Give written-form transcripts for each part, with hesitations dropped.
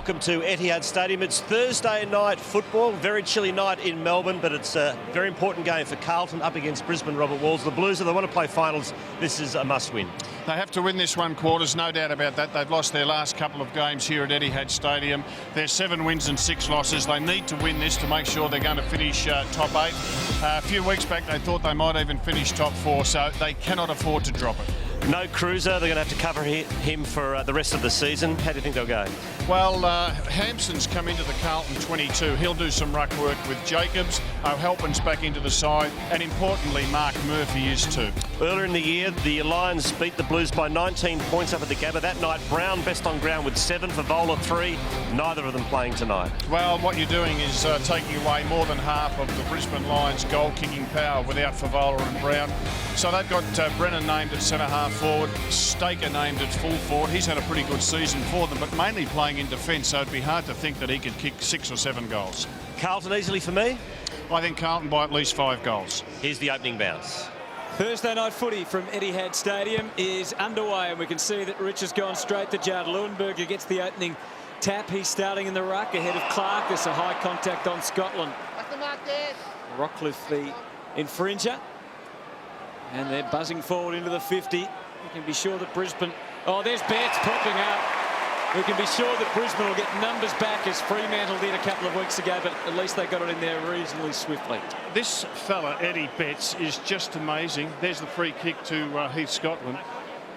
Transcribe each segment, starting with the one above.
welcome to Etihad Stadium. It's Thursday night football, very chilly night in Melbourne, but it's a very important game for Carlton up against Brisbane Robert Walls. The Blues, if they want to play finals, this is a must-win. They have to win this one, Quarters, no doubt about that. They've lost their last couple of games here at Etihad Stadium. They're 7 wins and 6 losses. They need to win this to make sure they're going to finish top 8. A few weeks back, they thought they might even finish top 4, so they cannot afford to drop it. No Cruiser, they're going to have to cover him for the rest of the season. How do you think they'll go? Well, Hampson's come into the Carlton 22. He'll do some ruck work with Jacobs. O'Halpin's back into the side, and importantly, Mark Murphy is too. Earlier in the year, the Lions beat the Blues by 19 points up at the Gabba. That night, Brown best on ground with 7, Favola 3. Neither of them playing tonight. Well, what you're doing is taking away more than half of the Brisbane Lions' goal-kicking power without Favola and Brown. So they've got Brennan named at centre-half forward, Staker named at full forward. He's had a pretty good season for them, but mainly playing in defence, so it'd be hard to think that he could kick 6 or 7 goals. Carlton easily for me? I think Carlton by at least 5 goals. Here's the opening bounce. Thursday night footy from Etihad Stadium is underway, and we can see that Rich has gone straight to Judd. Leuenberger gets the opening tap. He's starting in the ruck ahead of Clark. There's a high contact on Scotland. Rockcliffe the infringer. And they're buzzing forward into the 50. We can be sure that Brisbane... Oh, there's Betts popping up. We can be sure that Brisbane will get numbers back as Fremantle did a couple of weeks ago, but at least they got it in there reasonably swiftly. This fella, Eddie Betts, is just amazing. There's the free kick to Heath Scotland.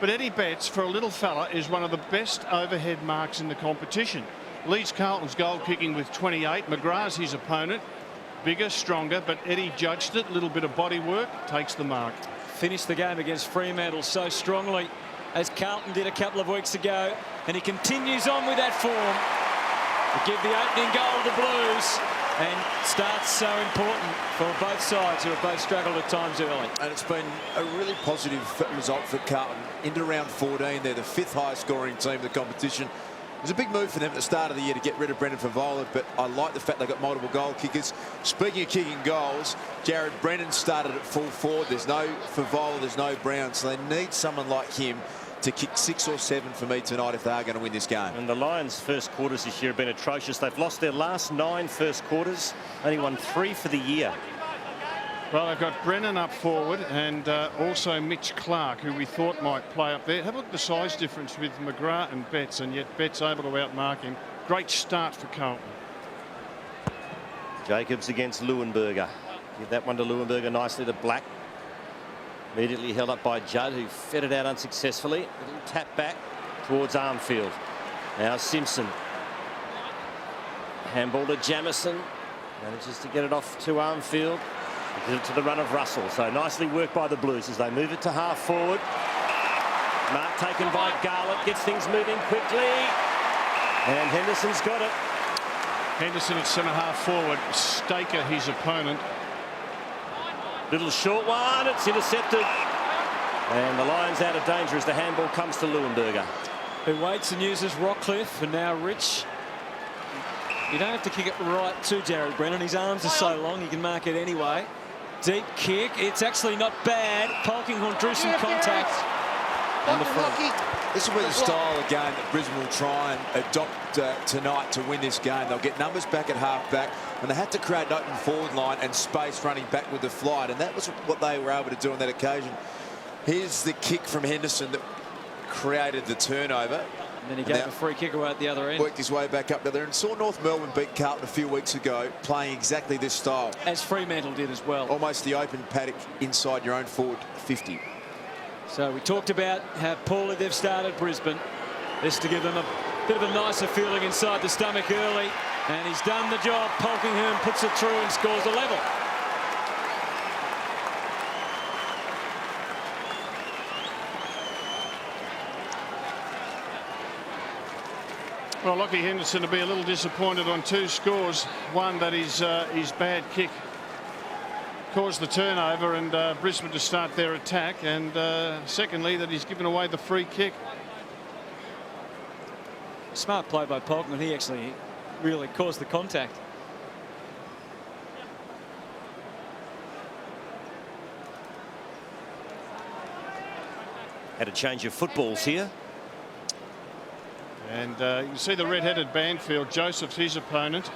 But Eddie Betts, for a little fella, is one of the best overhead marks in the competition. Leads Carlton's goal kicking with 28. McGrath's his opponent. Bigger, stronger, but Eddie judged it. A little bit of body work, takes the mark. Finished the game against Fremantle so strongly as Carlton did a couple of weeks ago, and he continues on with that form to give the opening goal to the Blues, and starts so important for both sides who have both struggled at times early. And it's been a really positive result for Carlton into round 14. They're the 5th highest scoring team in the competition. It was a big move for them at the start of the year to get rid of Brendan Favola, but I like the fact they got multiple goal kickers. Speaking of kicking goals, Jared Brennan started at full forward. There's no Favola, there's no Brown, so they need someone like him to kick 6 or 7 for me tonight if they are going to win this game. And the Lions' first quarters this year have been atrocious. They've lost their last 9 first quarters, only won 3 for the year. Well, they've got Brennan up forward and also Mitch Clark, who we thought might play up there. Have a look at the size difference with McGrath and Betts, and yet Betts able to outmark him. Great start for Carlton. Jacobs against Leuenberger. Give that one to Leuenberger nicely to Black. Immediately held up by Judd, who fed it out unsuccessfully. A little tap back towards Armfield. Now Simpson. Handball to Jamison. Manages to get it off to Armfield. Gives it to the run of Russell. So nicely worked by the Blues as they move it to half forward. Mark taken by Garlett. Gets things moving quickly. And Henderson's got it. Henderson at centre-half forward. Staker, his opponent. Little short one. It's intercepted. And the Lions out of danger as the handball comes to Leuenberger. Who waits and uses Rockcliffe, and now Rich. You don't have to kick it right to Jared Brennan. His arms are so long, he can mark it anyway. Deep kick. It's actually not bad. Polkinghorne drew some contact. And the front. This is where the style of game that Brisbane will try and adopt tonight to win this game. They'll get numbers back at half-back, and they had to create an open forward line and space running back with the flight, and that was what they were able to do on that occasion. Here's the kick from Henderson that created the turnover. And then he gave a free kick away at the other end. Worked his way back up to there and saw North Melbourne beat Carlton a few weeks ago playing exactly this style. As Fremantle did as well. Almost the open paddock inside your own forward 50. So we talked about how poorly they've started Brisbane. This to give them a bit of a nicer feeling inside the stomach early. And he's done the job. Polkinghorne puts it through and scores a level. Well, Lockie Henderson to be a little disappointed on 2 scores. One, that his bad kick caused the turnover and Brisbane to start their attack, and secondly, that he's given away the free kick. Smart play by Polkinghorne. He actually really caused the contact. Had a change of footballs here. And you can see the red-headed Banfield. Joseph's his opponent.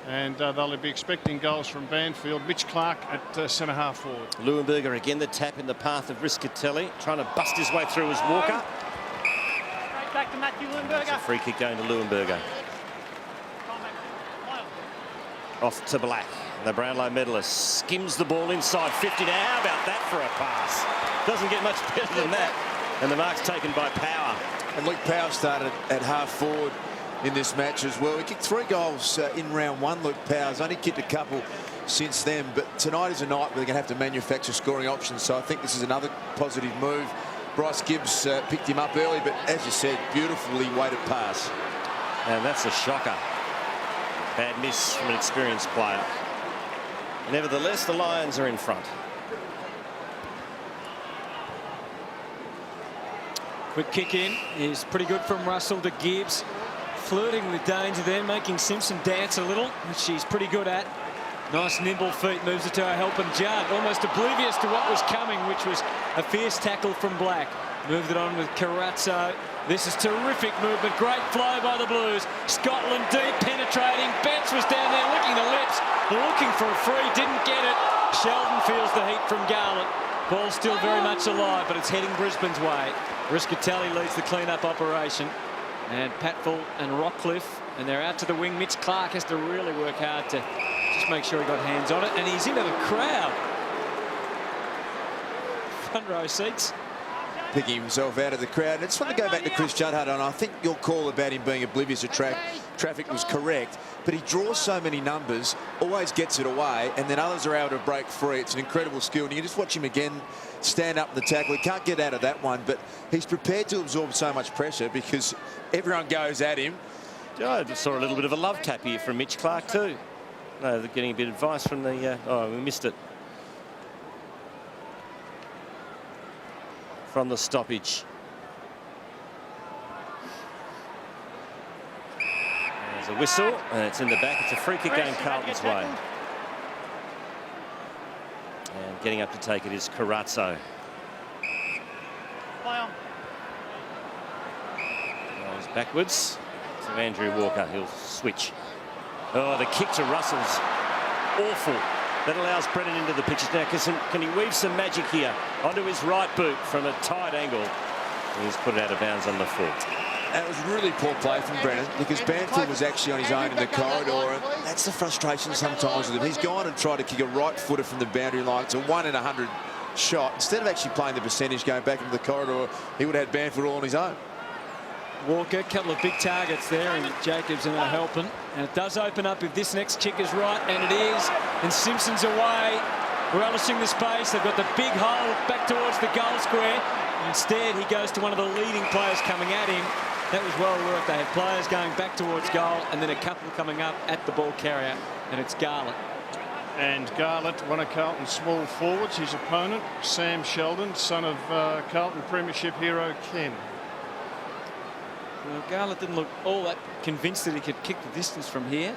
And they'll be expecting goals from Banfield. Mitch Clark at centre-half forward. Leuenberger again, the tap in the path of Riscatelli, trying to bust his way through as Walker. Straight back to Matthew It's a Leuenberger. free kick going to Leuenberger. Off to Black. The Brownlow medalist skims the ball inside 50. Now, how about that for a pass? Doesn't get much better than that. And the mark's taken by Power. And Luke Power started at half forward in this match as well. He kicked 3 goals in round 1. Luke Power's only kicked a couple since then. But tonight is a night where they're going to have to manufacture scoring options. So I think this is another positive move. Bryce Gibbs picked him up early, but as you said, beautifully weighted pass. And that's a shocker. Bad miss from an experienced player. Nevertheless, the Lions are in front. Quick kick in is pretty good from Russell to Gibbs. Flirting with danger there, making Simpson dance a little, which she's pretty good at. Nice nimble feet, moves it to her helping Judd, almost oblivious to what was coming, which was a fierce tackle from Black. Moved it on with Carazzo. This is terrific movement, great flow by the Blues. Scotland deep, penetrating. Betts was down there licking the lips, looking for a free, didn't get it. Sheldon feels the heat from Garlett. Ball still very much alive, but it's heading Brisbane's way. Riscatelli leads the clean-up operation. And Patfull and Rockcliffe, and they're out to the wing. Mitch Clark has to really work hard to just make sure he got hands on it, and he's into the crowd. Front row seats. Picking himself out of the crowd. And I just want to go back to Chris Judd, and I think your call about him being oblivious of traffic was correct, but he draws so many numbers, always gets it away, and then others are able to break free. It's an incredible skill, and you just watch him again stand up in the tackle. He can't get out of that one, but he's prepared to absorb so much pressure because everyone goes at him. I just saw a little bit of a love tap here from Mitch Clark too. No, they're getting a bit of advice from the... oh, we missed it. From the stoppage. There's a whistle, and it's in the back. It's a free kick going Carlton's way. And getting up to take it is Carazzo. Goes backwards to Andrew Walker. He'll switch. Oh, the kick to Russell's awful. That allows Brennan into the pictures. Now, can he weave some magic here onto his right boot from a tight angle? He's put it out of bounds on the foot. That was really poor play from Brennan because Banfield was actually on his own in the corridor, and that's the frustration sometimes with him. He's gone and tried to kick a right footer from the boundary line. It's a 1 in 100 shot. Instead of actually playing the percentage going back into the corridor, he would have had Banfield all on his own. Walker, a couple of big targets there, and Jacobs and helping. And it does open up if this next kick is right, and it is. And Simpson's away, relishing the space. They've got the big hole back towards the goal square. Instead, he goes to one of the leading players coming at him. That was well worked. They had players going back towards goal, and then a couple coming up at the ball carrier, and it's Garlett. And Garlett, one of Carlton's small forwards, his opponent, Sam Sheldon, son of Carlton Premiership hero Ken. Well, Garlett didn't look all that convinced that he could kick the distance from here.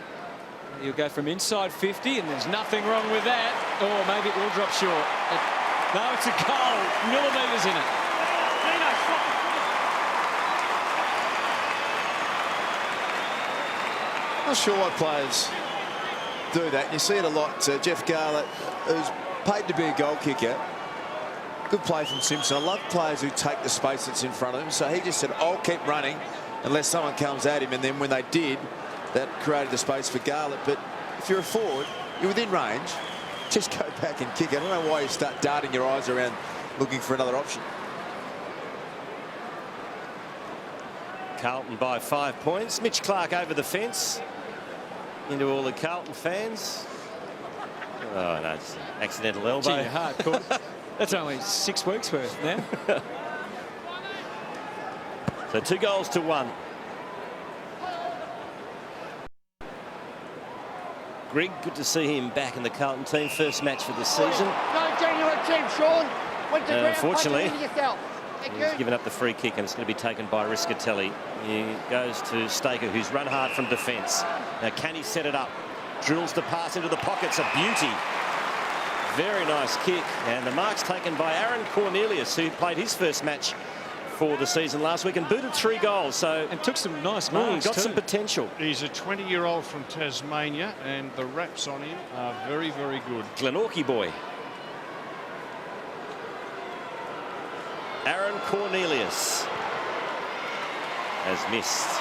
He'll go from inside 50, and there's nothing wrong with that. Or maybe it will drop short. No, it's a goal. Millimetres in it. Not sure why players do that. You see it a lot. Jeff Garlett, who's paid to be a goal kicker. Good play from Simpson. I love players who take the space that's in front of him. So he just said, I'll keep running unless someone comes at him. And then when they did, that created the space for Garlett. But if you're a forward, you're within range, just go back and kick. I don't know why you start darting your eyes around looking for another option. Carlton by 5 points. Mitch Clark over the fence. Into all the Carlton fans. Oh, no, it's an accidental elbow. Gee, hard caught. That's only 6 weeks worth now. So 2 goals to 1. Grigg, good to see him back in the Carlton team. First match for the season. No genuine team, Sean. Unfortunately, he's given up the free kick, and it's going to be taken by Riscatelli. He goes to Staker, who's run hard from defence. Now, can he set it up? Drills the pass into the pockets. A beauty. Very nice kick. And the mark's taken by Aaron Cornelius, who played his first match for the season last week and booted 3 goals. So And took some nice marks got too. some potential. He's a 20-year-old from Tasmania, and the raps on him are very, very good. Glenorchy boy. Aaron Cornelius has missed.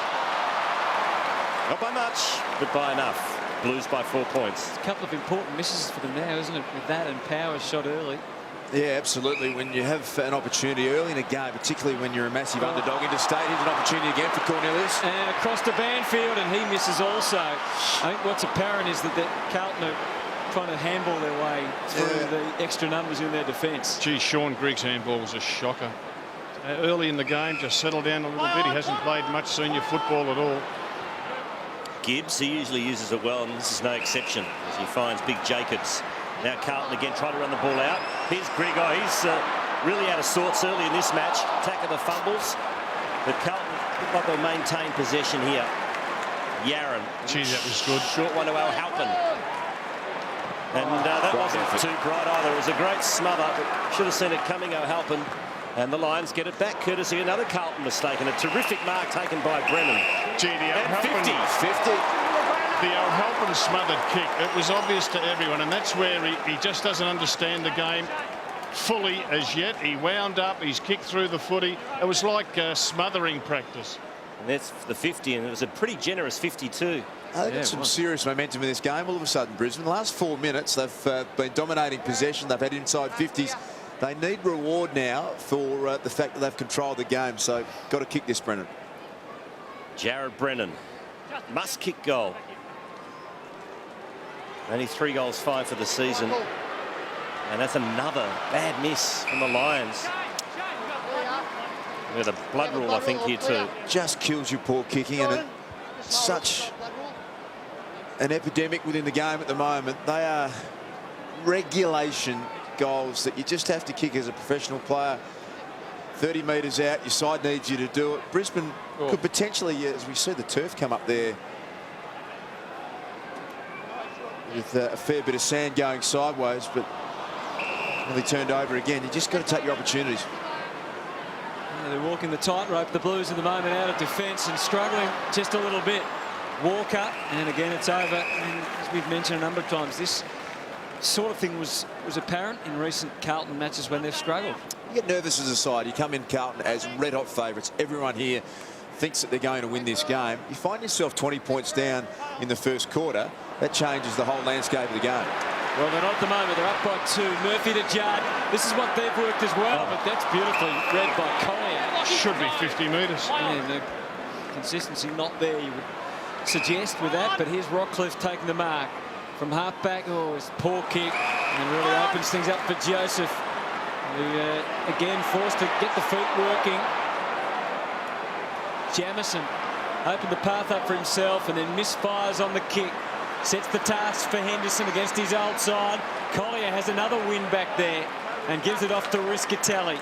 Not by much, but by enough. Blues by 4 points. A couple of important misses for them now, isn't it? With that and Power's shot early. Yeah, absolutely. When you have an opportunity early in a game, particularly when you're a massive underdog interstate, here's an opportunity again for Cornelius. And across to Banfield, and he misses also. I think what's apparent is that Carlton are trying to handball their way through the extra numbers in their defence. Gee, Sean Griggs' handball was a shocker. Early in the game, just settled down a little bit. He hasn't played much senior football at all. Gibbs, he usually uses it well, and this is no exception as he finds big Jacobs. Now Carlton again trying to run the ball out. Here's Grigg. Oh, he's really out of sorts early in this match. Attack of the fumbles. But Carlton look like they'll maintain possession here. Yaron. Gee, that was good. Short one to Al-Halpin. And that wasn't too bright either. It was a great smother. Should have seen it coming, Al-Halpin. And the Lions get it back, courtesy another Carlton mistake. And a terrific mark taken by Brennan. Gee, the Al-Halpin. 50. The Al-Halpin smothered kick. It was obvious to everyone, and that's where he just doesn't understand the game fully as yet. He wound up, he's kicked through the footy. It was like smothering practice. And that's the 50, and it was a pretty generous 52. They've got some serious momentum in this game all of a sudden, Brisbane. The last 4 minutes, they've been dominating possession. They've had inside 50s. They need reward now for the fact that they've controlled the game. So, got to kick this, Brennan. Jared Brennan. Must kick goal. Only 3 goals, 5 for the season. And that's another bad miss from the Lions. With a blood rule, I think, here too. Just kills you, poor kicking, and it's such an epidemic within the game at the moment. They are regulation goals that you just have to kick as a professional player. 30 metres out, your side needs you to do it. Brisbane could potentially, as we see the turf come up there, with a fair bit of sand going sideways, but nearly turned over again. You just got to take your opportunities. They're walking the tightrope, the Blues at the moment, out of defence and struggling just a little bit. Walker, and again it's over. And as we've mentioned a number of times, this sort of thing was apparent in recent Carlton matches when they've struggled. You get nervous as a side. You come in Carlton as red-hot favourites. Everyone here thinks that they're going to win this game. You find yourself 20 points down in the first quarter. That changes the whole landscape of the game. Well, they're not at the moment. They're up by 2. Murphy to Judd. This is what they've worked as well, but that's beautifully read by Collier. Should be 50 metres. Yeah, the consistency not there, you would suggest with that, but here's Rockcliffe taking the mark from half-back. Oh, it's a poor kick, and really opens things up for Joseph, who again forced to get the feet working. Jamison opened the path up for himself and then misfires on the kick. Sets the task for Henderson against his old side. Collier has another win back there and gives it off to Riscatelli,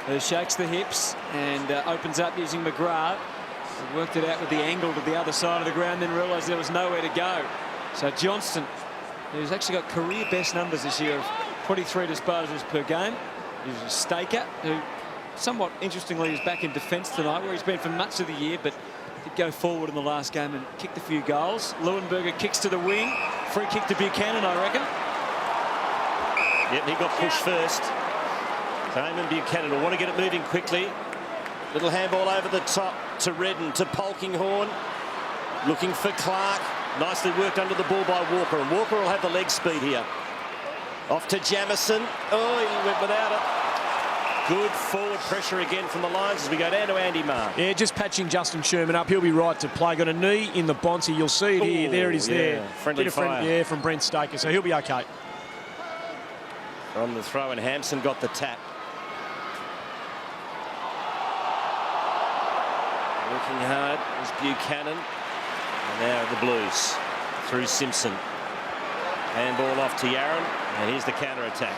who shakes the hips and opens up using McGrath. He worked it out with the angle to the other side of the ground, then realised there was nowhere to go. So Johnston, who's actually got career best numbers this year of 23 disposals per game. He's a staker who, somewhat interestingly, is back in defence tonight, where he's been for much of the year, but did go forward in the last game and kicked a few goals. Leuenberger kicks to the wing. Free kick to Buchanan, I reckon. Yep, he got pushed first. So Eamon Buchanan will want to get it moving quickly. Little handball over the top to Redden, to Polkinghorne. Looking for Clark. Nicely worked under the ball by Walker, and Walker will have the leg speed here. Off to Jamison. Oh, he went without it. Good forward pressure again from the Lions as we go down to Andy Marr. Yeah, just patching Justin Sherman up. He'll be right to play. Got a knee in the Bonsie. You'll see it here. There it is there. Friendly fire. Yeah, from Brent Staker. So he'll be okay. On the throw, and Hampson got the tap. Working hard is Buchanan. And now the Blues through Simpson. Handball off to Yaron. And here's the counter-attack.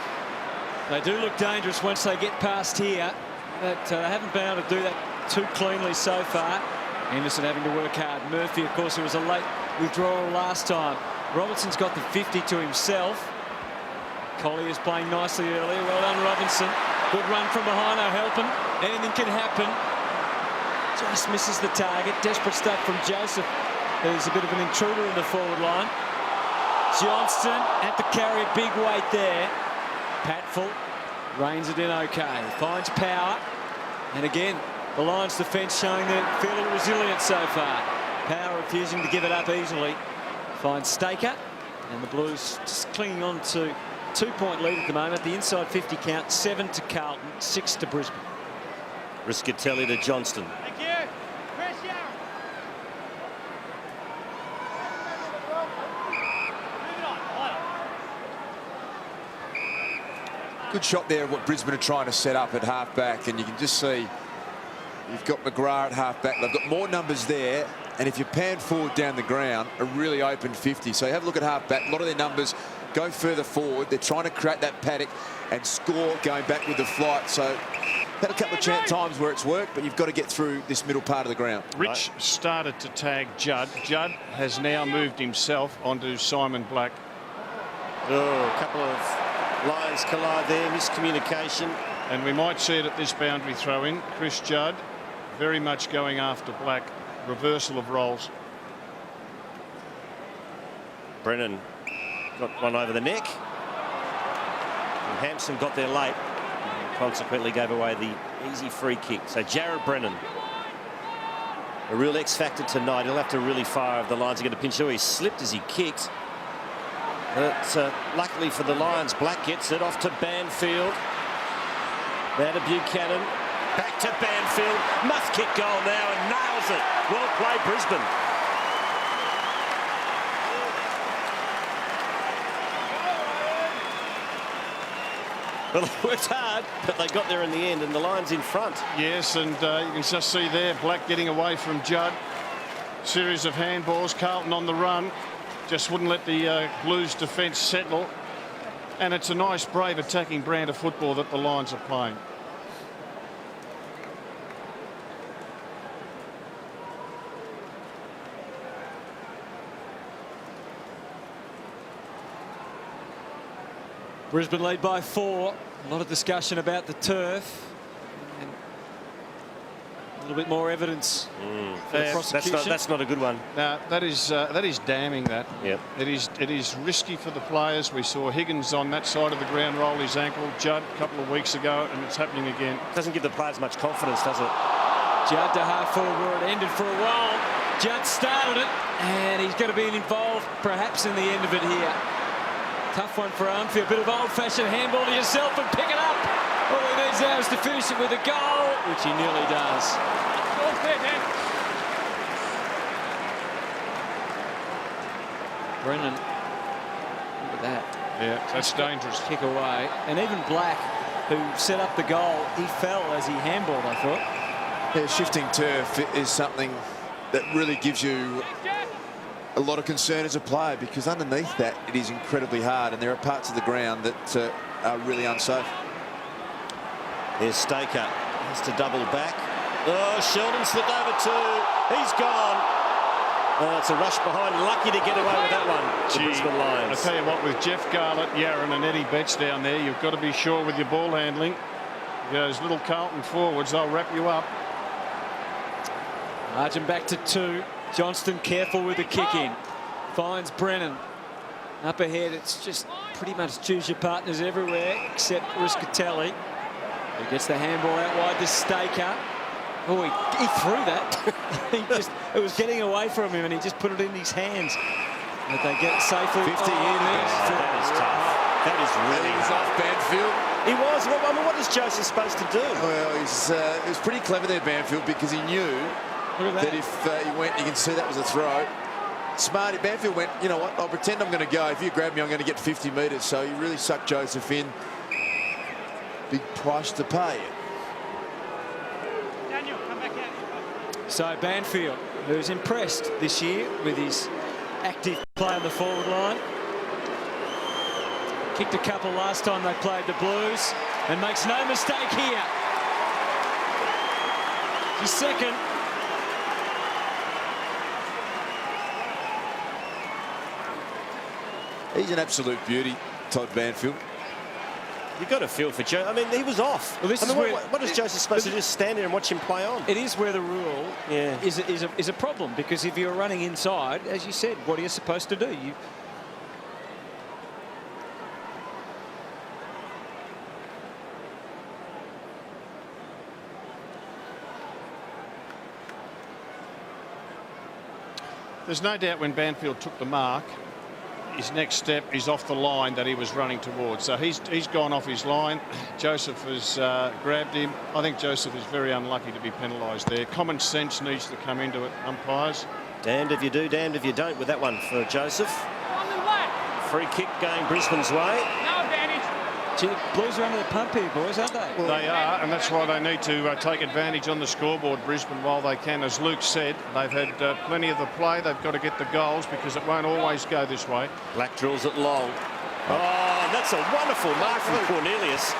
They do look dangerous once they get past here, but they haven't been able to do that too cleanly so far. Anderson having to work hard. Murphy, of course, it was a late withdrawal last time. Robinson's got the 50 to himself. Collier's playing nicely earlier. Well done, Robinson. Good run from behind, O'Halpin. Anything can happen. Just misses the target. Desperate stuff from Joseph, who's a bit of an intruder in the forward line. Johnston had to carry a big weight there. Patfull reins it in okay. Finds power. And again, the Lions defence showing they're fairly resilient so far. Power refusing to give it up easily. Finds Staker. And the Blues just clinging on to 2-point lead at the moment. The inside 50 count, 7 to Carlton, 6 to Brisbane. Riscatelli to Johnston. Thank you. Chris Young. Move it on. Good shot there of what Brisbane are trying to set up at half-back, and you can just see you've got McGrath at half-back. They've got more numbers there, and if you pan forward down the ground, a really open 50. So have a look at half-back. A lot of their numbers go further forward. They're trying to create that paddock and score going back with the flight. So had a couple of times where it's worked, but you've got to get through this middle part of the ground. Rich started to tag Judd. Judd has now moved himself onto Simon Black. Oh, a couple of Lions collide there, miscommunication. And we might see it at this boundary throw-in. Chris Judd very much going after Black. Reversal of roles. Brennan got one over the neck. And Hampson got there late. And consequently gave away the easy free kick. So Jared Brennan, a real X factor tonight. He'll have to really fire if the Lions are going to pinch. Oh, he slipped as he kicked. But luckily for the Lions, Black gets it off to Banfield. Now to Buchanan. Back to Banfield. Must kick goal now and nails it. Well played, Brisbane. Well, it worked hard, but they got there in the end, and the Lions in front. Yes, and you can just see there Black getting away from Judd. Series of handballs. Carlton on the run. Just wouldn't let the Blues defence settle. And it's a nice, brave, attacking brand of football that the Lions are playing. Brisbane lead by 4. A lot of discussion about the turf. And a little bit more evidence for the prosecution. That's not a good one. Now that is damning. That Yep. it is risky for the players. We saw Higgins on that side of the ground roll his ankle. Judd a couple of weeks ago, and it's happening again. Doesn't give the players much confidence, does it? Judd to half forward where it ended for a while. Judd started it, and he's going to be involved perhaps in the end of it here. Tough one for Armfield. Bit of old-fashioned handball to yourself and pick it up. All he needs now is to finish it with a goal, which he nearly does. Brennan, look at that. Yeah, that's dangerous. Kick away. And even Black, who set up the goal, he fell as he handballed, I thought. Yeah, shifting turf is something that really gives you a lot of concern as a player, because underneath that it is incredibly hard, and there are parts of the ground that are really unsafe. There's Staker, has to double back. Oh, Sheldon slipped over too. He's gone. Oh, it's a rush behind. Lucky to get away with that one. The Brisbane Lions. I tell you what, with Jeff Garlett, Yaron and Eddie Betts down there, you've got to be sure with your ball handling. Those little Carlton forwards, they'll wrap you up. Margin back to 2. Johnston careful with the kick in. Finds Brennan. Up ahead, it's just pretty much choose your partners everywhere except Riscatelli, who gets the handball out wide to Staker. Oh, he threw that. It was getting away from him, and he just put it in his hands. But they get it safely. 50 in there. That is tough. That is really off Banfield. He was. Well, I mean, what is Joseph supposed to do? Well, it was pretty clever there, Banfield, because he knew that if he went, you can see that was a throw. Smart. Banfield went, you know what, I'll pretend I'm going to go. If you grab me, I'm going to get 50 metres. So he really sucked Joseph in. Big price to pay. Daniel, come back out. So Banfield, who's impressed this year with his active play on the forward line. Kicked a couple last time they played the Blues, and makes no mistake here. His second. He's an absolute beauty, Todd Banfield. You've got to feel for Joe. I mean, he was off. Well, this I mean, is where, what is Joseph supposed to do? Just stand there and watch him play on? It is where the rule Yeah. is a problem, because if you're running inside, as you said, what are you supposed to do? There's no doubt when Banfield took the mark, his next step is off the line that he was running towards. So he's gone off his line. Joseph has grabbed him. I think Joseph is very unlucky to be penalised there. Common sense needs to come into it, umpires. Damned if you do, damned if you don't with that one for Joseph. On the left. Free kick going Brisbane's way. No advantage. Gee, the Blues are under the pump here, boys, aren't they? They are, and that's why they need to take advantage on the scoreboard, Brisbane, while they can. As Luke said, they've had plenty of the play. They've got to get the goals because it won't always go this way. Black drills it long. Oh, that's a wonderful mark from Cornelius.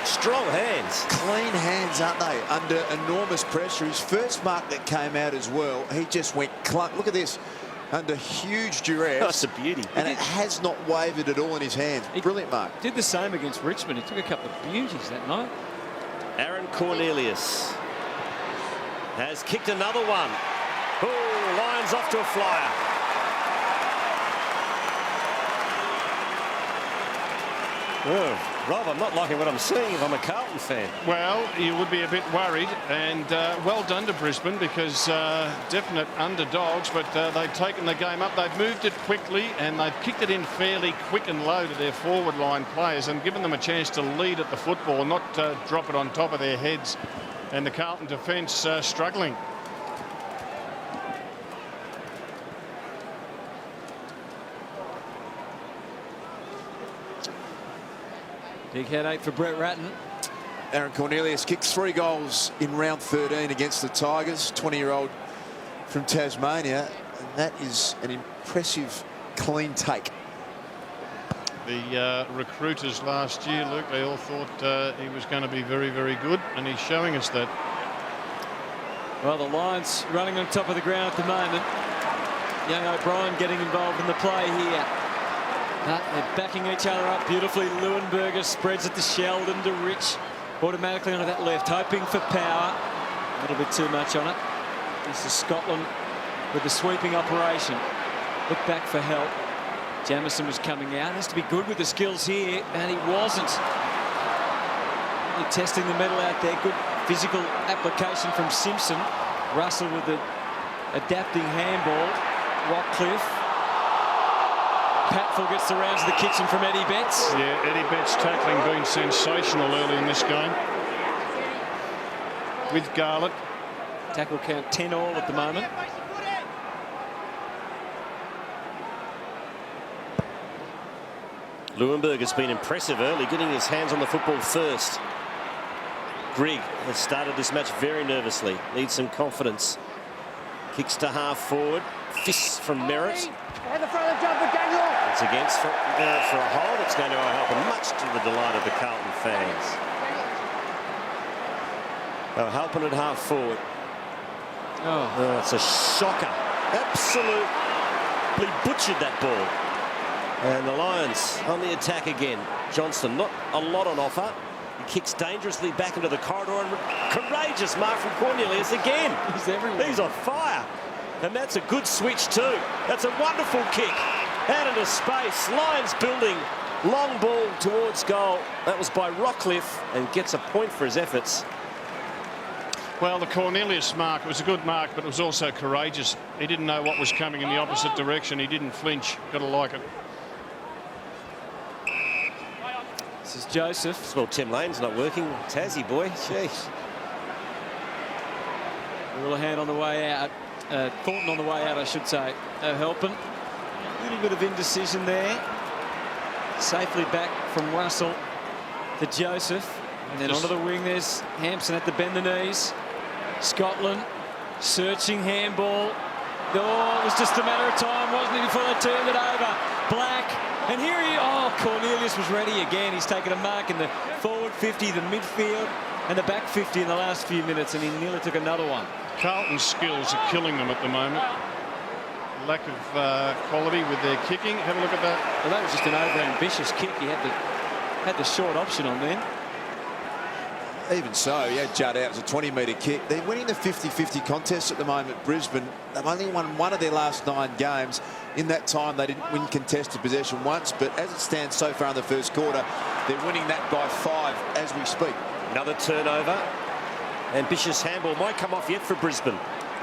Strong hands. Clean hands, aren't they? Under enormous pressure. His first mark that came out as well, he just went clunk. Look at this. Under huge duress. That's a beauty. And it has not wavered at all in his hands. Brilliant mark. Did the same against Richmond. He took a couple of beauties that night. Aaron Cornelius has kicked another one. Oh, Lions off to a flyer. Oh, Rob, I'm not liking what I'm seeing if I'm a Carlton fan. Well, you would be a bit worried, and well done to Brisbane, because definite underdogs, but they've taken the game up. They've moved it quickly, and they've kicked it in fairly quick and low to their forward line players and given them a chance to lead at the football, not drop it on top of their heads. And the Carlton defence struggling. Big headache for Brett Ratton. Aaron Cornelius kicked 3 goals in round 13 against the Tigers. 20-year-old from Tasmania. And that is an impressive clean take. The recruiters last year, Luke, they all thought he was going to be very, very good, and he's showing us that. Well, the Lions running on top of the ground at the moment. Young O'Brien getting involved in the play here. But they're backing each other up beautifully. Leuenberger spreads it to Sheldon, to Rich. Automatically onto that left, hoping for power. A little bit too much on it. This is Scotland with the sweeping operation. Look back for help. Jamison was coming out. Has to be good with the skills here, and he wasn't. Really testing the metal out there. Good physical application from Simpson. Russell with the adapting handball. Rockcliffe. Patfull gets the rounds of the kitchen from Eddie Betts. Yeah, Eddie Betts' tackling been sensational early in this game. With Garlett. Tackle count 10 all at the moment. Leuenberg has been impressive early, getting his hands on the football first. Grigg has started this match very nervously. Needs some confidence. Kicks to half forward. Fists from Merritt. It's against for a hold. It's going to help him, much to the delight of the Carlton fans. They were helping at half forward. Oh, it's a shocker. Absolutely butchered that ball. And the Lions on the attack again. Johnston, not a lot on offer. He kicks dangerously back into the corridor, and courageous mark from Cornelius again. He's everywhere. He's on fire. And that's a good switch too. That's a wonderful kick. Out into space. Lions building. Long ball towards goal. That was by Rockcliffe, and gets a point for his efforts. Well, the Cornelius mark, it was a good mark, but it was also courageous. He didn't know what was coming in the opposite direction. He didn't flinch. Got to like it. This is Joseph. Well, Tim Lane's not working. Tassie boy. Jeez. Houlihan on the way out. Thornton on the way out, I should say. Helping. A little bit of indecision there. Safely back from Russell to Joseph. And then onto the wing, there's Hampson at the bend the knees. Scotland searching handball. Oh, it was just a matter of time, wasn't it, before they turned it over. Black. And here Cornelius was ready again. He's taken a mark in the forward 50, the midfield, and the back 50 in the last few minutes, and he nearly took another one. Carlton's skills are killing them at the moment. Lack of quality with their kicking. Have a look at that. Well, that was just an over-ambitious kick. He had to Had the short option on then. Even so, he had Judd out. It was a 20-metre kick. They're winning the 50-50 contest at the moment, Brisbane. They've only won one of their last 9 games. In that time, they didn't win contested possession once, but as it stands so far in the first quarter, they're winning that by 5 as we speak. Another turnover. Ambitious handball might come off yet for Brisbane.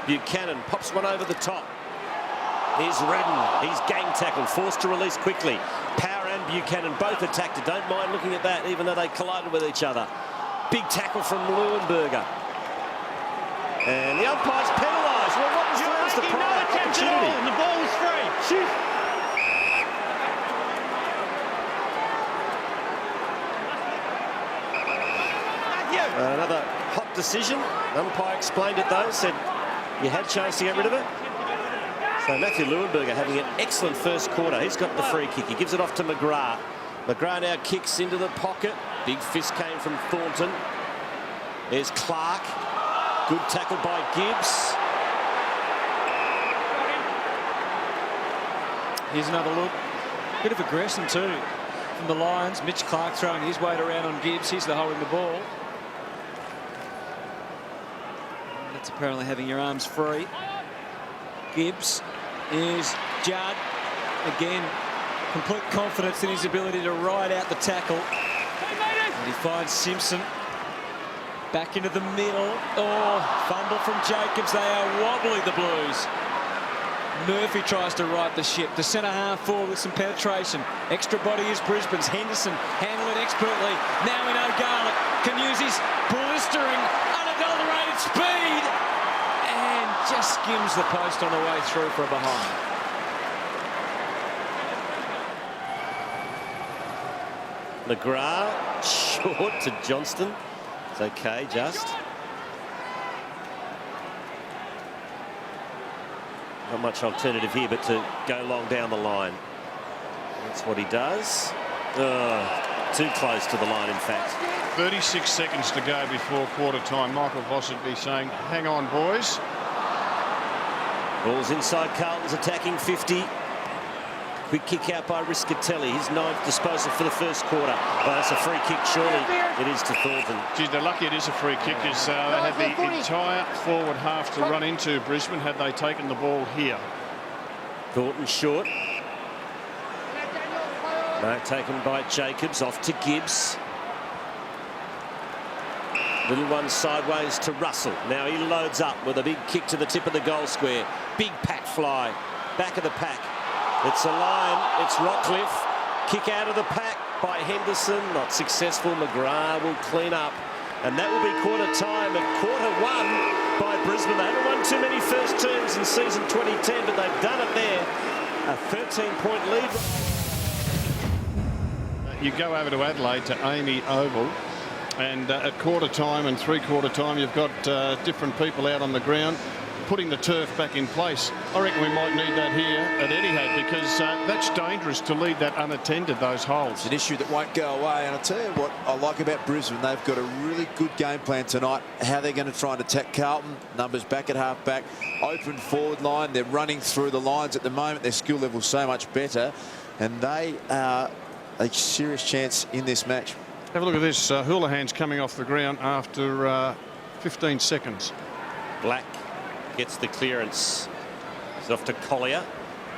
Buchanan pops one over the top. Here's Redden. He's gang tackled, forced to release quickly. Power and Buchanan both attacked it. Don't mind looking at that, even though they collided with each other. Big tackle from Leuenberger. And the umpire's penalised. Well, what was Rams the prior opportunity? And the ball's free. Shoot. Another hot decision. Umpire explained it though, said you had chance to get rid of it. So Matthew Leuenberger having an excellent first quarter. He's got the free kick. He gives it off to McGrath. McGrath now kicks into the pocket. Big fist came from Thornton. There's Clark. Good tackle by Gibbs. Here's another look. Bit of aggression too from the Lions. Mitch Clark throwing his weight around on Gibbs. He's the holding the ball. That's apparently having your arms free. Gibbs is Judd. Again, complete confidence in his ability to ride out the tackle. And he finds Simpson back into the middle. Oh, fumble from Jacobs. They are wobbly, the Blues. Murphy tries to right the ship. The centre half forward with some penetration. Extra body is Brisbane's. Henderson handled it expertly. Now we know Garlick can use his blistering, unadulterated speed and just skims the post on the way through for a behind. McGrath short to Johnston. It's okay, just. Not much alternative here but to go long down the line. That's what he does. Too close to the line, in fact. 36 seconds to go before quarter time. Michael Voss would be saying, hang on, boys. Ball's inside. Carlton's attacking 50. Quick kick out by Riscatelli. His 9th disposal for the first quarter. Oh, that's a free kick, surely. It is to Thornton. Geez, they're lucky it is a free kick, as they had the entire forward half to run into Brisbane had they taken the ball here. Thornton short. Mark taken by Jacobs, off to Gibbs. Little one sideways to Russell. Now he loads up with a big kick to the tip of the goal square. Big pack fly. Back of the pack. It's a line. It's Rockcliffe. Kick out of the pack by Henderson. Not successful. McGrath will clean up. And that will be quarter time at quarter 1 by Brisbane. They haven't won too many first terms in season 2010, but they've done it there. A 13-point lead. You go over to Adelaide to Amy Oval, and at quarter time and three-quarter time you've got different people out on the ground putting the turf back in place. I reckon we might need that here at Etihad, because that's dangerous to leave that unattended, those holes. It's an issue that won't go away, and I'll tell you what I like about Brisbane. They've got a really good game plan tonight. How they're going to try and attack Carlton. Numbers back at half-back. Open forward line. They're running through the lines at the moment. Their skill level's so much better, and they are a serious chance in this match. Have a look at this. Houlihan's coming off the ground after 15 seconds. Black gets the clearance. It's off to Collier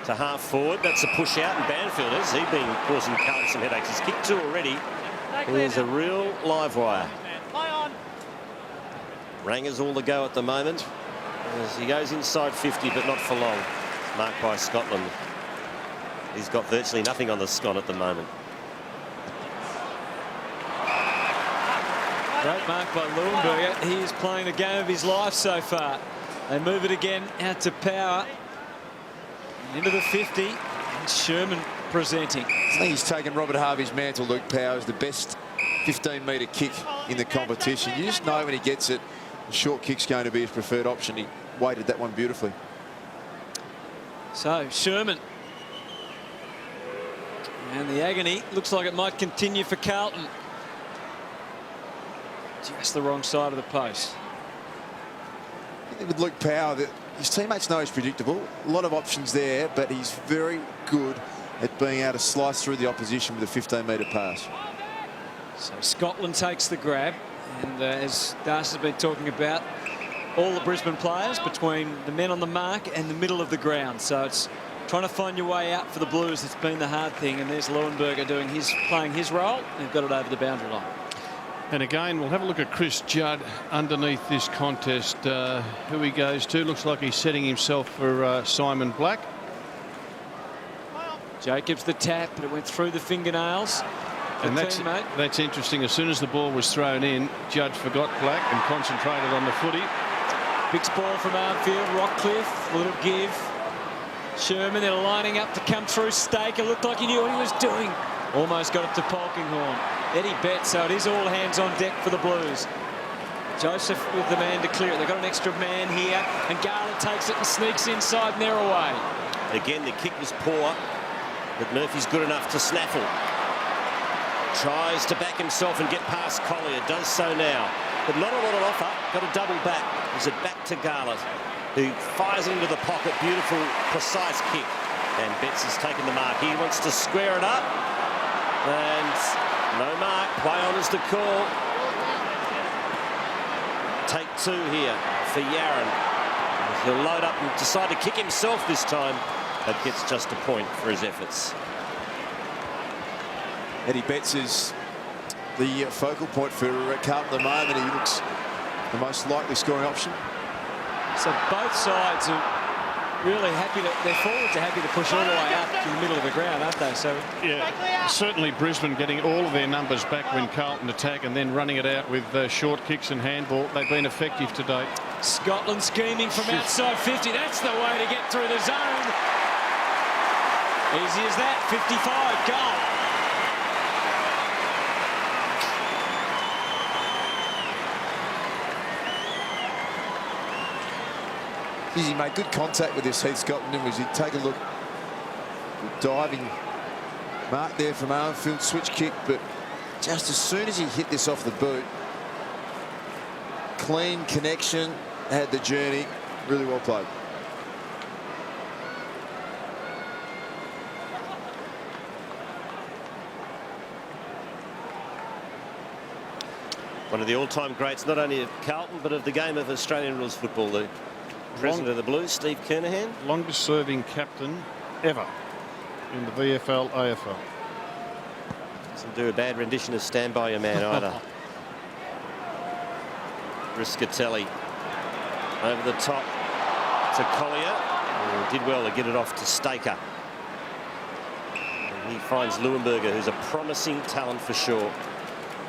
to half forward. That's a push out, and Banfield has he been causing Carlton some headaches. He's kicked 2 already. There's a real live wire. Ranger's all the go at the moment as he goes inside 50, but not for long. It's marked by Scotland. He's got virtually nothing on the scon at the moment. Great mark by Leuenberger. He is playing the game of his life so far. They move it again out to Power. Into the 50. And Sherman presenting. I think he's taken Robert Harvey's mantle. Luke Powers, the best 15-metre kick in the competition. You just know when he gets it, the short kick's going to be his preferred option. He weighted that one beautifully. So Sherman. And the agony looks like it might continue for Carlton. Just the wrong side of the post. I think with Luke Power, that his teammates know he's predictable. A lot of options there, but he's very good at being able to slice through the opposition with a 15-metre pass. So Scotland takes the grab, and as Darcy's been talking about, all the Brisbane players between the men on the mark and the middle of the ground. So it's trying to find your way out for the Blues. It's been the hard thing, and there's Leuenberger playing his role, and got it over the boundary line. And again, we'll have a look at Chris Judd underneath this contest. Who he goes to. Looks like he's setting himself for Simon Black. Jacobs the tap, but it went through the fingernails. And that's interesting. As soon as the ball was thrown in, Judd forgot Black and concentrated on the footy. Big ball from Armfield. Rockcliffe, a little give. Sherman, they're lining up to come through. Staker looked like he knew what he was doing. Almost got it to Polkinghorne. Eddie Betts, so it is all hands on deck for the Blues. Joseph with the man to clear it. They've got an extra man here, and Garland takes it and sneaks inside, and they're away. Again, the kick was poor, but Murphy's good enough to snaffle. Tries to back himself and get past Collier. Does so now, but not a lot of offer. Got a double back. Is it back to Garland, who fires into the pocket? Beautiful, precise kick. And Betts has taken the mark. He wants to square it up. And no mark. Play on is the call. Take two here for Yarran. He'll load up and decide to kick himself this time. That gets just a point for his efforts. Eddie Betts is the focal point for Carlton at the moment. He looks the most likely scoring option. So both sides are really happy their forwards are happy to push all the way up to the middle of the ground, aren't they? So yeah, certainly Brisbane getting all of their numbers back when Carlton attack and then running it out with short kicks and handball. They've been effective to date. Scotland scheming from outside 50. That's the way to get through the zone. Easy as that. 55 goal. He made good contact with this Heath Scotland, and was he take a look, diving mark there from Armfield, switch kick, but just as soon as he hit this off the boot, clean connection, had the journey, really well played. One of the all-time greats, not only of Carlton, but of the game of Australian rules football. The president of the Blues, Steve Kernahan. Longest serving captain ever in the VFL, AFL. Doesn't do a bad rendition of Stand By Your Man either. Riscatelli over the top to Collier. Who did well to get it off to Staker. And he finds Leuenberger, who's a promising talent for sure.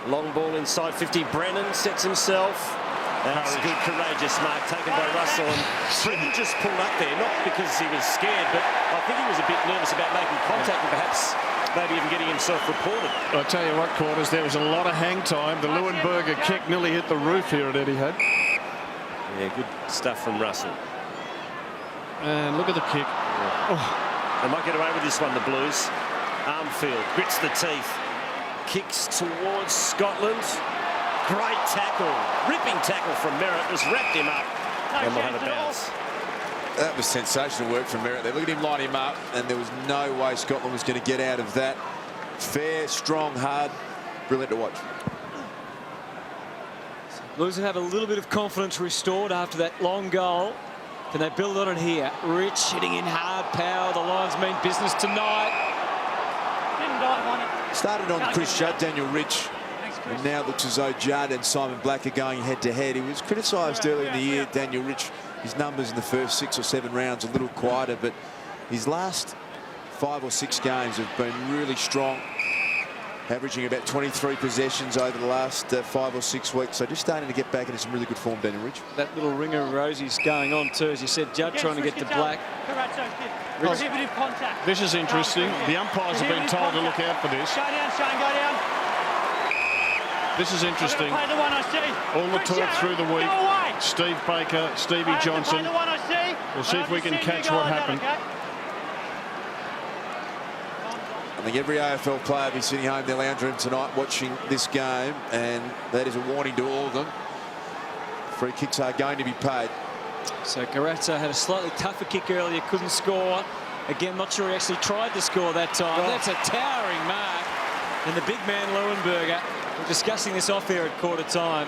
Long ball inside 50. Brennan sets himself. That's good, courageous mark taken by Russell, and Brennan just pulled up there, not because he was scared, but I think he was a bit nervous about making contact and perhaps maybe even getting himself reported. I'll tell you what, Quarters, there was a lot of hang time. The Leuenberger kick nearly hit the roof here at Etihad. Yeah, good stuff from Russell. And look at the kick. Yeah. Oh. They might get away with this one, the Blues. Armfield grits the teeth, kicks towards Scotland. Great tackle, ripping tackle from Merritt, just wrapped him up, and we'll have a bounce. That was sensational work from Merritt there. Look at him line him up, and there was no way Scotland was going to get out of that. Fair, strong, hard, brilliant to watch. Blues have a little bit of confidence restored after that long goal. Can they build on it here? Rich hitting in hard power. The Lions mean business tonight. Didn't dive on it. Started on Chris Judd, Daniel Rich. And now it looks as though Judd and Simon Black are going head-to-head. He was criticised earlier in the year, Daniel Rich. His numbers in the first 6 or 7 rounds a little quieter, but his last 5 or 6 games have been really strong, averaging about 23 possessions over the last 5 or 6 weeks. So just starting to get back into some really good form, Daniel Rich. That little ringer of Rosie's going on too, as you said. Judd trying to get to Black. Prohibitive contact. This is interesting. The umpires have been told to look out for this. Go down, Shane, go down. This is interesting. All the talk through the week. Steve Baker, Stevie Johnson. We'll see if we can catch what happened. I think every AFL player will be sitting home in their lounge room tonight watching this game, and that is a warning to all of them. Free kicks are going to be paid. So Garazza had a slightly tougher kick earlier, couldn't score. Again, not sure he actually tried to score that time. That's a towering mark. And the big man, Leuenberger, We're discussing this off air at quarter time.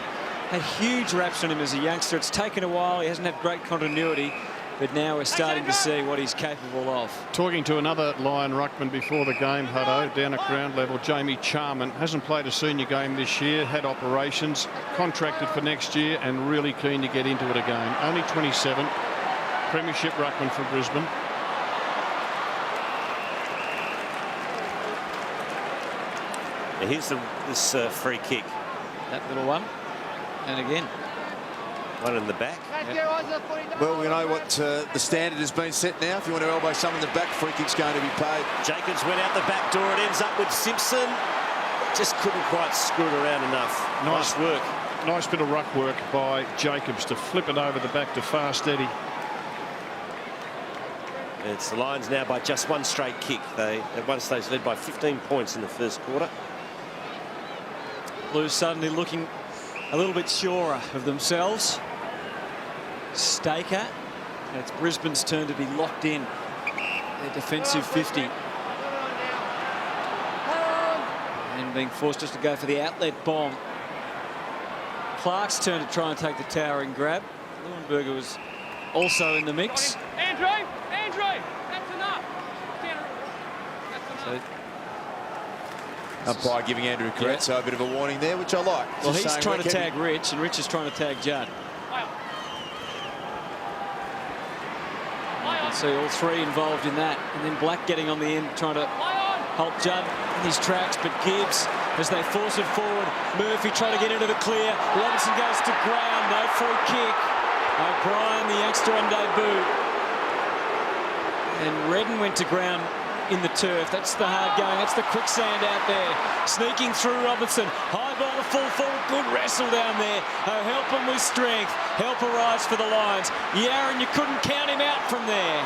Had huge raps on him as a youngster. It's taken a while. He hasn't had great continuity. But now we're starting to see what he's capable of. Talking to another Lion ruckman before the game, Hutto, down at ground level, Jamie Charman, hasn't played a senior game this year, had operations, contracted for next year and really keen to get into it again. Only 27, premiership ruckman for Brisbane. Now here's this free kick. That little one. And again. One in the back. Yep. Well, we know what the standard has been set now. If you want to elbow someone in the back, free kick's going to be paid. Jacobs went out the back door. It ends up with Simpson. Just couldn't quite screw it around enough. Nice work. Nice bit of ruck work by Jacobs to flip it over the back to Fast Eddie. It's the Lions now by just one straight kick. They at one stage led by 15 points in the first quarter. Blues suddenly looking a little bit surer of themselves. Staker. And it's Brisbane's turn to be locked in. Their defensive 50. And being forced just to go for the outlet bomb. Clark's turn to try and take the towering grab. Leuenberger was also in the mix. Andrew, that's enough. So, Umpire giving Andrew Caretzo a bit of a warning there, which I like. well, Just he's saying, trying to Rick, tag Rich, and Rich is trying to tag Judd. You can see all three involved in that. And then Black getting on the end, trying to help Judd in his tracks. But Gibbs, as they force it forward, Murphy trying to get into the clear. Robinson goes to ground, no free kick. O'Brien, the youngster on debut. And Redden went to ground in the turf. That's the hard going. That's the quicksand out there. Sneaking through Robinson. High ball to full forward. Good wrestle down there. Oh, help him with strength. Help arrives for the Lions. Yaron, you couldn't count him out from there.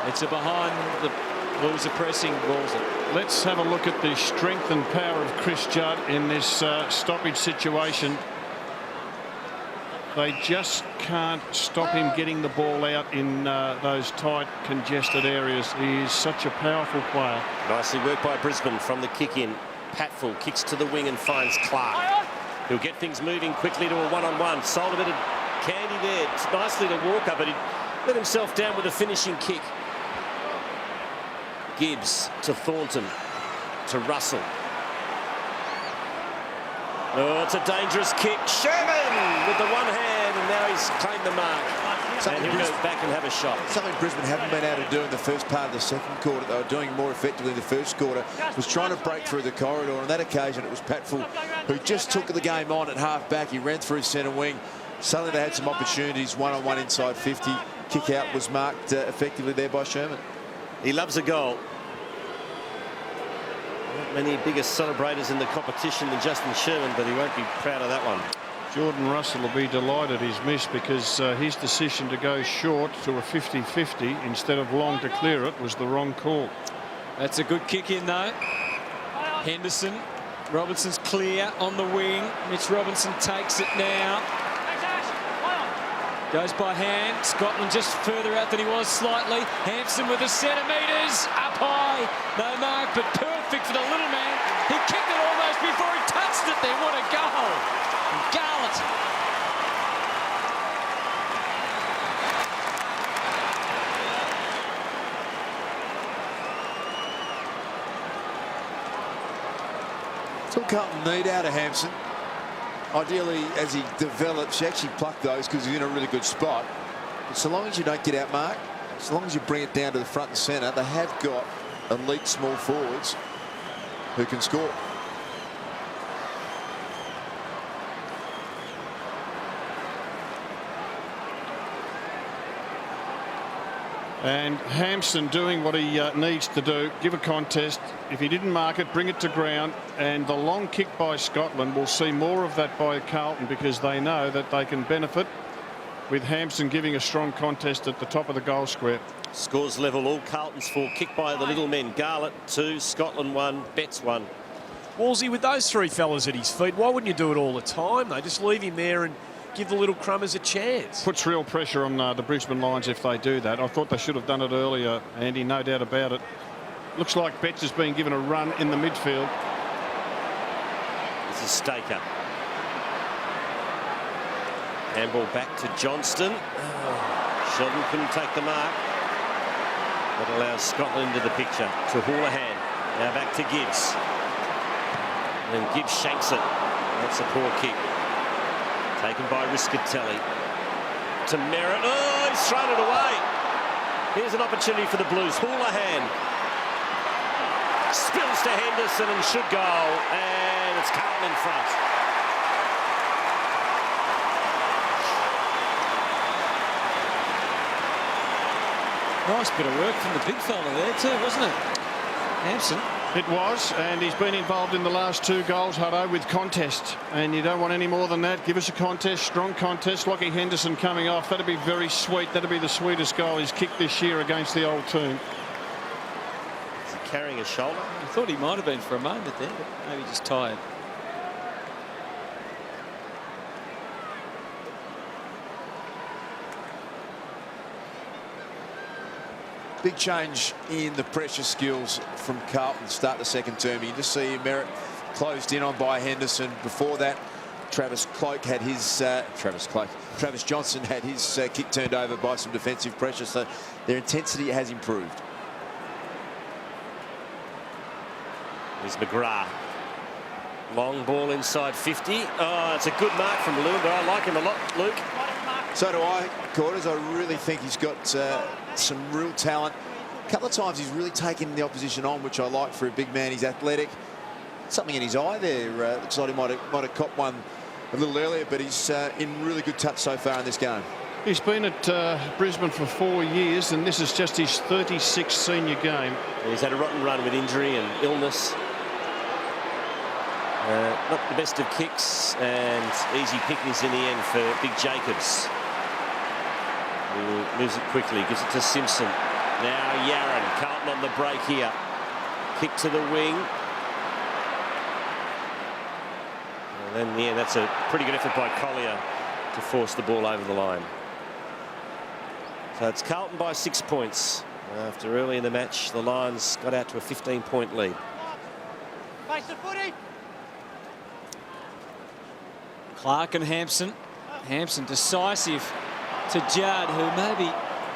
It's a behind the Blues are pressing. Balls it. Let's have a look at the strength and power of Chris Judd in this stoppage situation. They just can't stop him getting the ball out in those tight, congested areas. He is such a powerful player. Nicely worked by Brisbane from the kick in. Patfull kicks to the wing and finds Clark. He'll get things moving quickly to a one-on-one. Sold a bit of candy there. It's nicely to Walker, but he let himself down with a finishing kick. Gibbs to Thornton to Russell. Oh, it's a dangerous kick. Sherman with the one hand, and now he's claimed the mark. And he'll go back and have a shot. Something Brisbane haven't been able to do in the first part of the second quarter. They were doing more effectively in the first quarter. Was trying to break through the corridor. On that occasion, it was Patfull who just took the game on at half back. He ran through centre wing. Suddenly they had some opportunities. One-on-one inside 50. Kick out was marked effectively there by Sherman. He loves a goal. Not many bigger celebrators in the competition than Justin Sherman, but he won't be proud of that one. Jordan Russell will be delighted he's missed, because his decision to go short to a 50-50 instead of long to clear it was the wrong call. That's a good kick in though. Henderson. Robinson's clear on the wing. Mitch Robinson takes it now. Goes by hand. Scotland just further out than he was slightly. Hampson with the centimetres. Up high. No mark, but perfect for the little man. He kicked it almost before he touched it then. What a goal. Garlett. That's what Carlton need out of Hampson. Ideally, as he develops, you actually pluck those because he's in a really good spot. But so long as you don't get out marked, so long as you bring it down to the front and centre, they have got elite small forwards who can score. And Hampson doing what he needs to do, give a contest. If he didn't mark it, bring it to ground. And the long kick by Scotland, we'll see more of that by Carlton, because they know that they can benefit with Hampson giving a strong contest at the top of the goal square. Scores level, all Carlton's for. Kick by the little men. Garlett 2, Scotland 1, Betts 1. Wolsey, with those three fellas at his feet, why wouldn't you do it all the time? They just leave him there and give the little crummers a chance. Puts real pressure on the Brisbane Lions if they do that. I thought they should have done it earlier, Andy, no doubt about it. Looks like Betts is being given a run in the midfield. This This is Staker. Handball back to Johnston. Sheldon couldn't take the mark. That allows Scotland into the picture. To Houlihan. Now back to Gibbs. And Gibbs shanks it. That's a poor kick. Taken by Rischitelli. To Merritt. Oh, he's thrown it away. Here's an opportunity for the Blues. Houlihan. Spills to Henderson and should go. And it's Carlton in front. Nice bit of work from the big fella there too, wasn't it? Hampson. It was, and he's been involved in the last 2 goals, Hutto, with contest. And you don't want any more than that. Give us a contest, strong contest. Lockie Henderson coming off. That'd be very sweet. That'd be the sweetest goal he's kicked this year against the old team. Is he carrying a shoulder? I thought he might have been for a moment there, but maybe just tired. Big change in the pressure skills from Carlton to start the second term. You can just see Merritt closed in on by Henderson. Before that, Travis Johnson had his kick turned over by some defensive pressure, so their intensity has improved. There's McGrath. Long ball inside 50. Oh, it's a good mark from Lewin, but I like him a lot, Luke. So do I, Quarters. I really think he's got some real talent. A couple of times he's really taken the opposition on, which I like for a big man. He's athletic. Something in his eye there. Looks like he might have copped one a little earlier, but he's in really good touch so far in this game. He's been at Brisbane for 4 years, and this is just his 36th senior game. He's had a rotten run with injury and illness. Not the best of kicks, and easy pickings in the end for Big Jacobs. He moves it quickly, gives it to Simpson. Now Yarran, Carlton on the break here. Kick to the wing. And then, yeah, that's a pretty good effort by Collier to force the ball over the line. So it's Carlton by 6 points. After early in the match, the Lions got out to a 15-point lead. Face the footy. Clark and Hampson. Hampson decisive to Judd, who maybe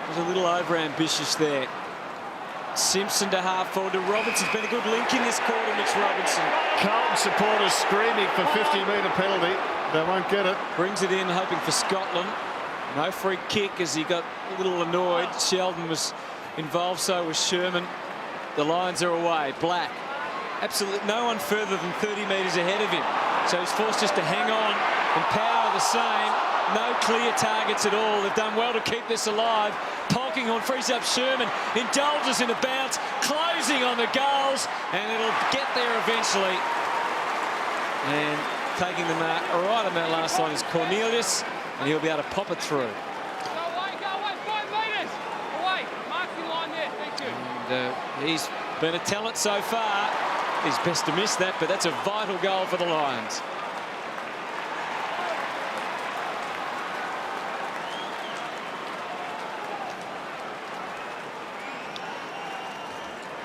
was a little over-ambitious there. Simpson to half forward to Robinson's been a good link in this quarter, Mitch Robinson. Carlton supporters screaming for 50-metre penalty. They won't get it. Brings it in, hoping for Scotland. No free kick as he got a little annoyed. Sheldon was involved, so was Sherman. The Lions are away. Black. Absolutely no one further than 30 metres ahead of him. So he's forced just to hang on, and Power the same. No clear targets at all. They've done well to keep this alive. Polkinghorne frees up Sherman, indulges in a bounce, closing on the goals, and it'll get there eventually. And taking the mark right on that last line is Cornelius, and he'll be able to pop it through. Go away, 5 metres. Away, marking line there, thank you. And he's been a talent so far. He's best to miss that, but that's a vital goal for the Lions.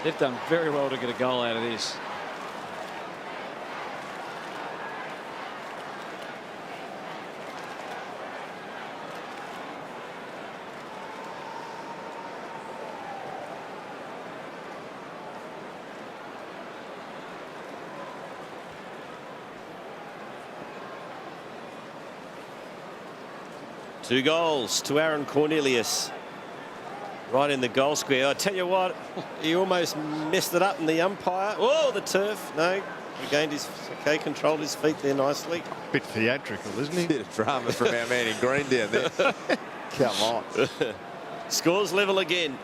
They've done very well to get a goal out of this. Two goals to Aaron Cornelius. Right in the goal square. I tell you what, he almost messed it up in the umpire. Oh, the turf. No, regained his, okay, controlled his feet there nicely. Bit theatrical, isn't he? Bit of drama from our man in green down there. Come on. Scores level again.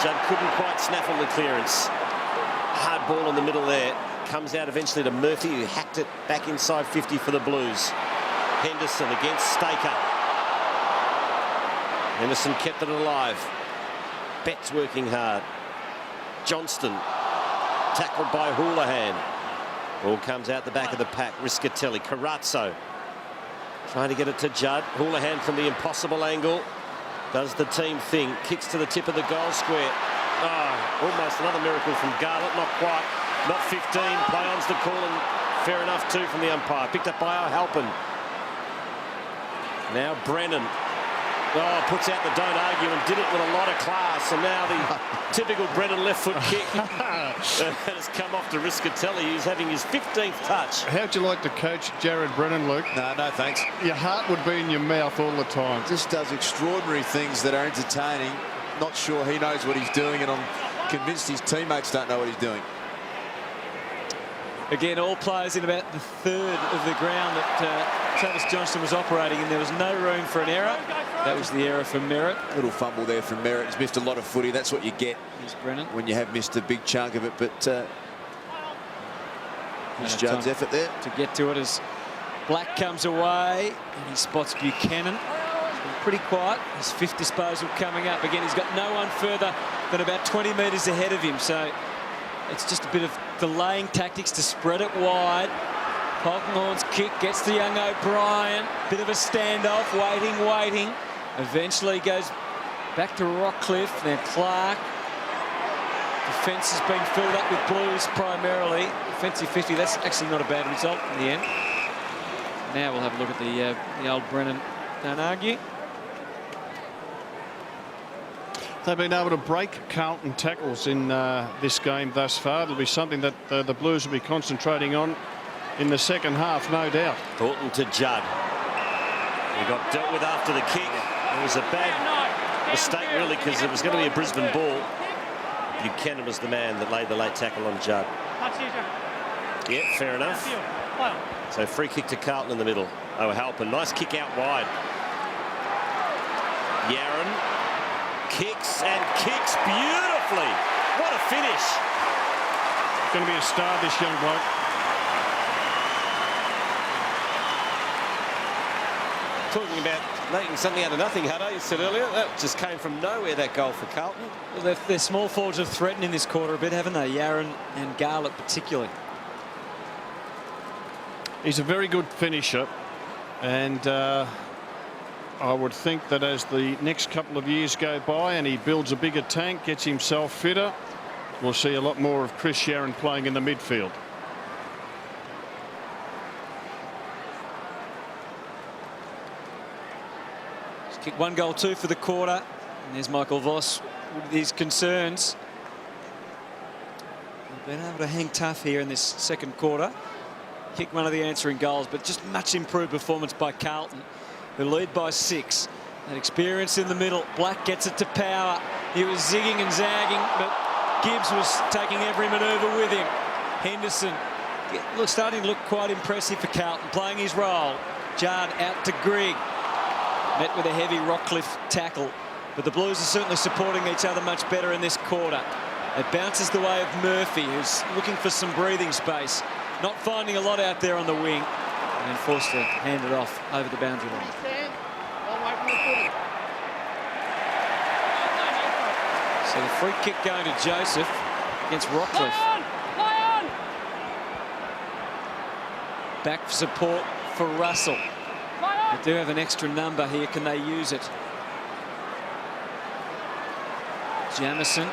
Judd couldn't quite snaffle the clearance. Hard ball in the middle there. Comes out eventually to Murphy, who hacked it back inside 50 for the Blues. Henderson against Staker. Henderson kept it alive. Betts working hard. Johnston tackled by Houlihan. Ball comes out the back of the pack. Rischitelli. Carazzo trying to get it to Judd. Houlihan from the impossible angle. Does the team thing. Kicks to the tip of the goal square. Oh, almost another miracle from Garlett. Not quite. Not 15. Play on's the call and Fair enough too from the umpire. Picked up by Halpin. Now Brennan. Oh, puts out the don't argue and did it with a lot of class. And now the typical Brennan left foot kick has come off to Riscatelli, who's having his 15th touch. How'd you like to coach Jared Brennan, Luke? No, thanks. Your heart would be in your mouth all the time. Just does extraordinary things that are entertaining. Not sure he knows what he's doing, and I'm convinced his teammates don't know what he's doing. Again, all players in about the third of the ground that Travis Johnston was operating in. There was no room for an error. That was the error for Merritt. Little fumble there from Merritt. He's missed a lot of footy. That's what you get when you have missed a big chunk of it. But misjudged effort there. To get to it as Black comes away and he spots Buchanan. He's been pretty quiet. His fifth disposal coming up. Again, he's got no one further than about 20 metres ahead of him. So it's just a bit of delaying tactics to spread it wide. Polkenhorn's kick gets to young O'Brien. Bit of a standoff, waiting. Eventually goes back to Rockcliffe. Then Clark. Defence has been filled up with Blues primarily. Defensive 50, that's actually not a bad result in the end. Now we'll have a look at the old Brennan. Don't argue. They've been able to break Carlton tackles in this game thus far. It'll be something that the Blues will be concentrating on in the second half, no doubt. Thornton to Judd. He got dealt with after the kick. It was a bad mistake, really, because it was going to be a Brisbane ball. Buchanan was the man that laid the late tackle on Judd. Yeah, fair enough. So free kick to Carlton in the middle. Oh, Halpin. Nice kick out wide. Yaron kicks and kicks beautifully. What a finish. Going to be a star, this young bloke. Talking about making something out of nothing, Hutto, you said earlier. That just came from nowhere, that goal for Carlton. Well, their small forwards have threatened in this quarter a bit, haven't they? Yaron and Garlett particularly. He's a very good finisher, and I would think that as the next couple of years go by and he builds a bigger tank, gets himself fitter, we'll see a lot more of Chris Yaron playing in the midfield. He's kicked 1 goal 2 for the quarter. And there's Michael Voss with his concerns. They've been able to hang tough here in this second quarter. Kick one of the answering goals, but just much improved performance by Carlton, who lead by 6. That experience in the middle. Black gets it to Power. He was zigging and zagging, but Gibbs was taking every manoeuvre with him. Henderson starting to look quite impressive for Carlton, playing his role. Judd out to Grigg. Met with a heavy Rockcliffe tackle, but the Blues are certainly supporting each other much better in this quarter. It bounces the way of Murphy, who's looking for some breathing space. Not finding a lot out there on the wing, and forced to hand it off over the boundary line. So the free kick going to Joseph against Rockcliffe. Back for support for Russell. They do have an extra number here. Can they use it? Jamison.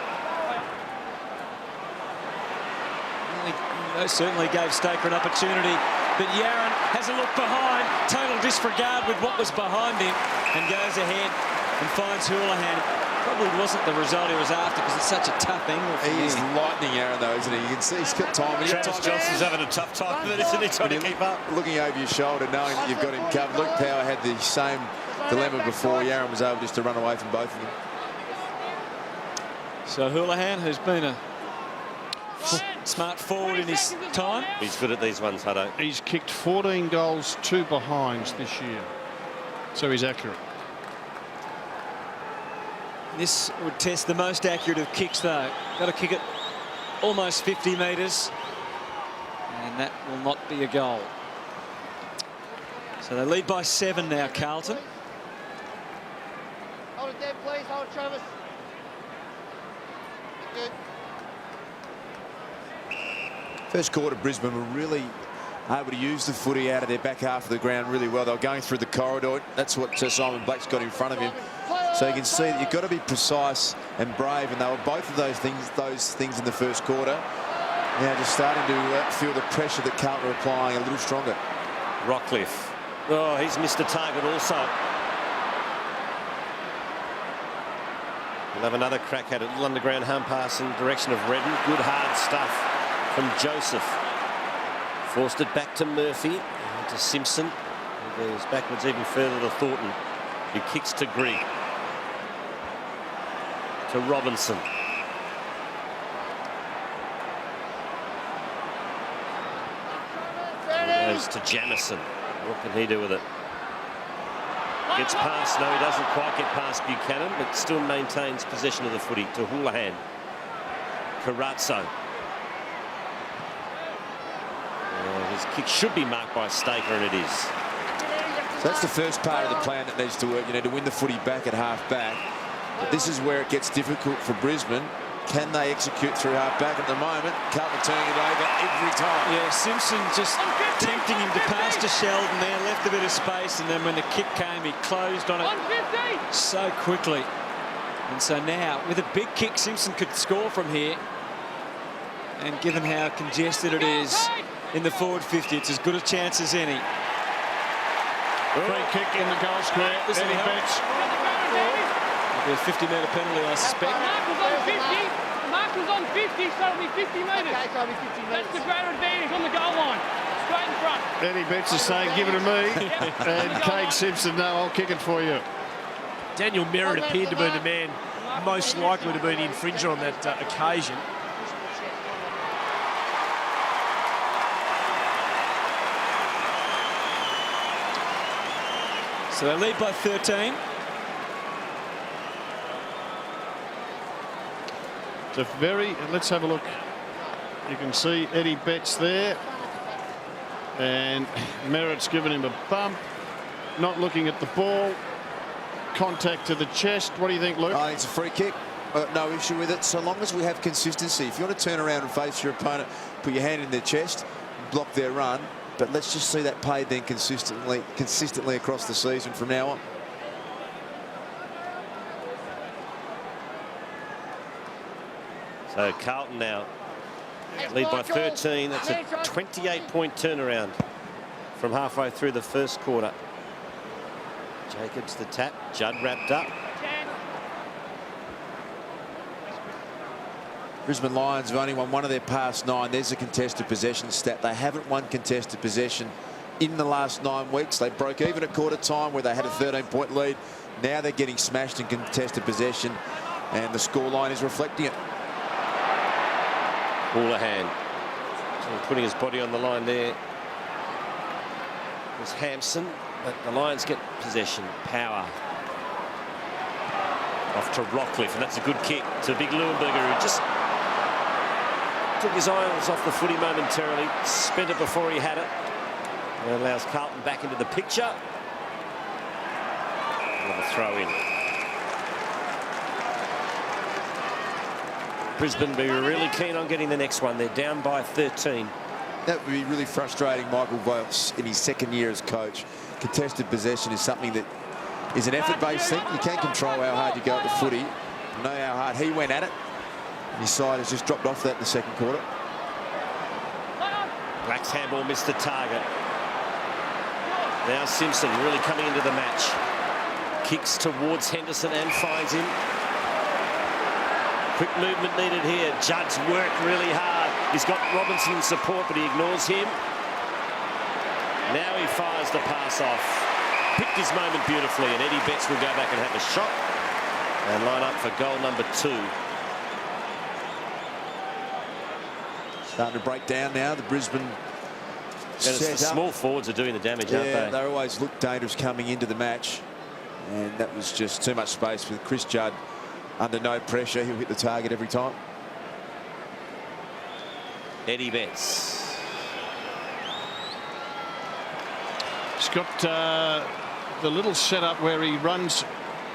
Certainly gave Staker an opportunity, but Yaron has a look behind, total disregard with what was behind him, and goes ahead and finds Houlihan. Probably wasn't the result he was after, because it's such a tough angle for him. He is lightning Yaron, though, isn't he? You can see he's got time. Travis Johnston's having a tough time with it, isn't he? Trying to keep up. Looking over your shoulder, knowing that you've got him covered. Luke Power had the same dilemma before. Yaron was able just to run away from both of them. So Houlihan, who's been a smart forward in his time. He's good at these ones, Hutto. He's kicked 14 goals, 2 behinds this year, so he's accurate. This would test the most accurate of kicks, though. Got to kick it almost 50 metres, and that will not be a goal. So they lead by 7 now, Carlton. Hold it there, please. Hold it, Travis. Good. First quarter, Brisbane were really able to use the footy out of their back half of the ground really well. They were going through the corridor. That's what Simon Blake's got in front of him. So you can see that you've got to be precise and brave, and they were both of those things in the first quarter. Now just starting to feel the pressure that Carlton are applying a little stronger. Rockcliffe. Oh, he's missed a target also. We'll have another crack at it. Little underground hand pass in the direction of Redden. Good hard stuff from Joseph. Forced it back to Murphy. And to Simpson. He goes backwards even further to Thornton. Who kicks to Grigg. To Robinson. Goes to Jamison. What can he do with it? Gets past. No, he doesn't quite get past Buchanan, but still maintains possession of the footy to Houlihan. Carazzo. His kick should be marked by Staker, and it is. So that's the first part of the plan that needs to work. You need to win the footy back at half back. But this is where it gets difficult for Brisbane. Can they execute through half back at the moment? Carlton turning it over every time. Yeah, Simpson just tempting him to pass to Sheldon there, left a bit of space, and then when the kick came, he closed on it so quickly. And so now, with a big kick, Simpson could score from here. And given how congested it is in the forward 50, it's as good a chance as any. Free kick in the goal square. Eddie Betts. It'll be a 50-metre penalty, I suspect. Mark was on 50. Mark was on 50, so it'll be 50 metres. Okay, so it'll be 50 metres. That's the great advantage on the goal line. Straight in front. Eddie Betts is saying, give it to me. And Cade Simpson, no, I'll kick it for you. Daniel Merritt appeared to be the man most likely to be an infringer on that occasion. So they lead by 13. It's a very, let's have a look. You can see Eddie Betts there. And Merritt's given him a bump. Not looking at the ball. Contact to the chest. What do you think, Luke? I think it's a free kick. No issue with it, so long as we have consistency. If you want to turn around and face your opponent, put your hand in their chest, block their run. But let's just see that paid then consistently across the season from now on. So Carlton now lead by 13. That's a 28-point turnaround from halfway through the first quarter. Jacobs the tap. Judd wrapped up. Brisbane Lions have only won one of their past 9. There's a contested possession stat. They haven't won contested possession in the last 9 weeks. They broke even at quarter time where they had a 13-point lead. Now they're getting smashed in contested possession, and the scoreline is reflecting it. Houlihan putting his body on the line there. It's Hampson, but the Lions get possession. Power. Off to Rockcliffe, and that's a good kick to Big Leuenberger, who just took his eyes off the footy momentarily, spent it before he had it, and allows Carlton back into the picture. Another throw in. Brisbane be really keen on getting the next one. They're down by 13. That would be really frustrating, Michael Voss, in his second year as coach. Contested possession is something that is an effort-based thing. You can't control how hard you go at the footy. You know how hard he went at it. And his side has just dropped off that in the second quarter. Black's handball missed the target. Now Simpson really coming into the match. Kicks towards Henderson and finds him. Quick movement needed here. Judd's worked really hard. He's got Robinson in support, but he ignores him. Now he fires the pass off. Picked his moment beautifully, and Eddie Betts will go back and have a shot and line up for goal number 2. Starting to break down now. The Brisbane And it's the small forwards are doing the damage, aren't yeah, they? they always look dangerous coming into the match. And that was just too much space with Chris Judd under no pressure. He'll hit the target every time. Eddie Betts. He's got the little setup where he runs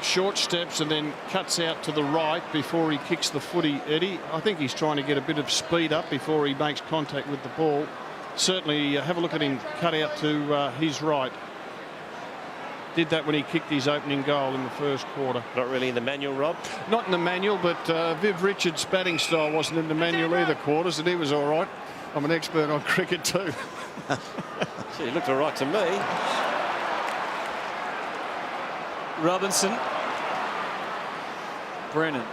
short steps and then cuts out to the right before he kicks the footy, Eddie. I think he's trying to get a bit of speed up before he makes contact with the ball. Certainly have a look at him cut out to his right. did that when he kicked his opening goal in the first quarter. Not really in the manual, Rob. Not in the manual, but Viv Richards' batting style wasn't in the manual either, Quarters, and he was all right. I'm an expert on cricket too. Gee, he looked all right to me. Robinson. Brennan.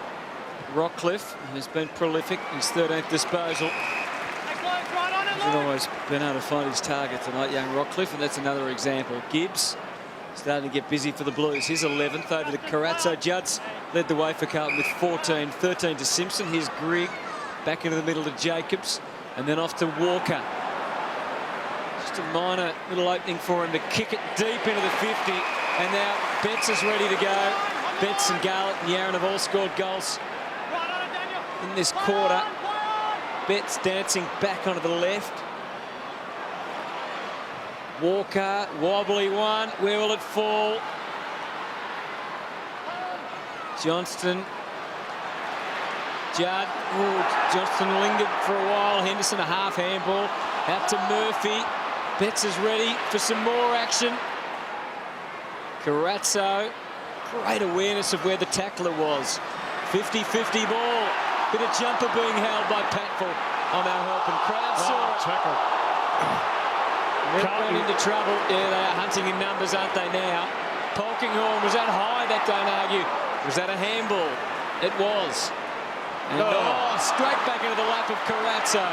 Rockcliffe, who's been prolific, his 13th disposal. Hasn't always been able to find his target tonight, young Rockcliffe, and that's another example. Gibbs starting to get busy for the Blues. His 11th over to Carazzo. Judds led the way for Carlton with 14. 13 to Simpson. Here's Grigg back into the middle to Jacobs, and then off to Walker. Just a minor little opening for him to kick it deep into the 50, and now Betts is ready to go. Betts and Garlett and Yarran have all scored goals in this quarter. Betts dancing back onto the left. Walker, wobbly one. Where will it fall? Johnston. Judd. Ooh, Johnston lingered for a while. Henderson, a half handball. Out to Murphy. Betts is ready for some more action. Carazzo. Great awareness of where the tackler was. 50-50 ball. Bit of jumper being held by Patful on our help, and crowd saw it. Tackle. Ran into trouble. Yeah, they are hunting in numbers, aren't they now? Polkinghorne, was that high? That don't argue. Was that a handball? It was. And straight back into the lap of Carazzo.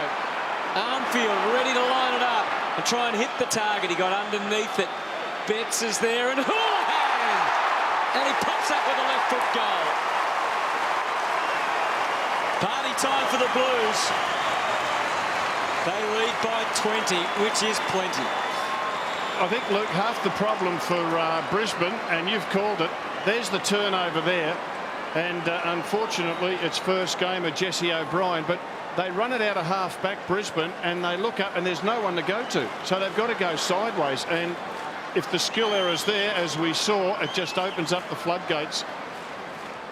Armfield ready to line it up and try and hit the target. He got underneath it. Betts is there, and Houlihan! And he pops up with a left foot goal. Party time for the Blues. They lead by 20, which is plenty. I think, Luke, half the problem for Brisbane, and you've called it, there's the turnover there. And unfortunately, it's first game of Jesse O'Brien, but they run it out of half-back Brisbane, and they look up, and there's no one to go to. So they've got to go sideways. And if the skill error's there, as we saw, it just opens up the floodgates.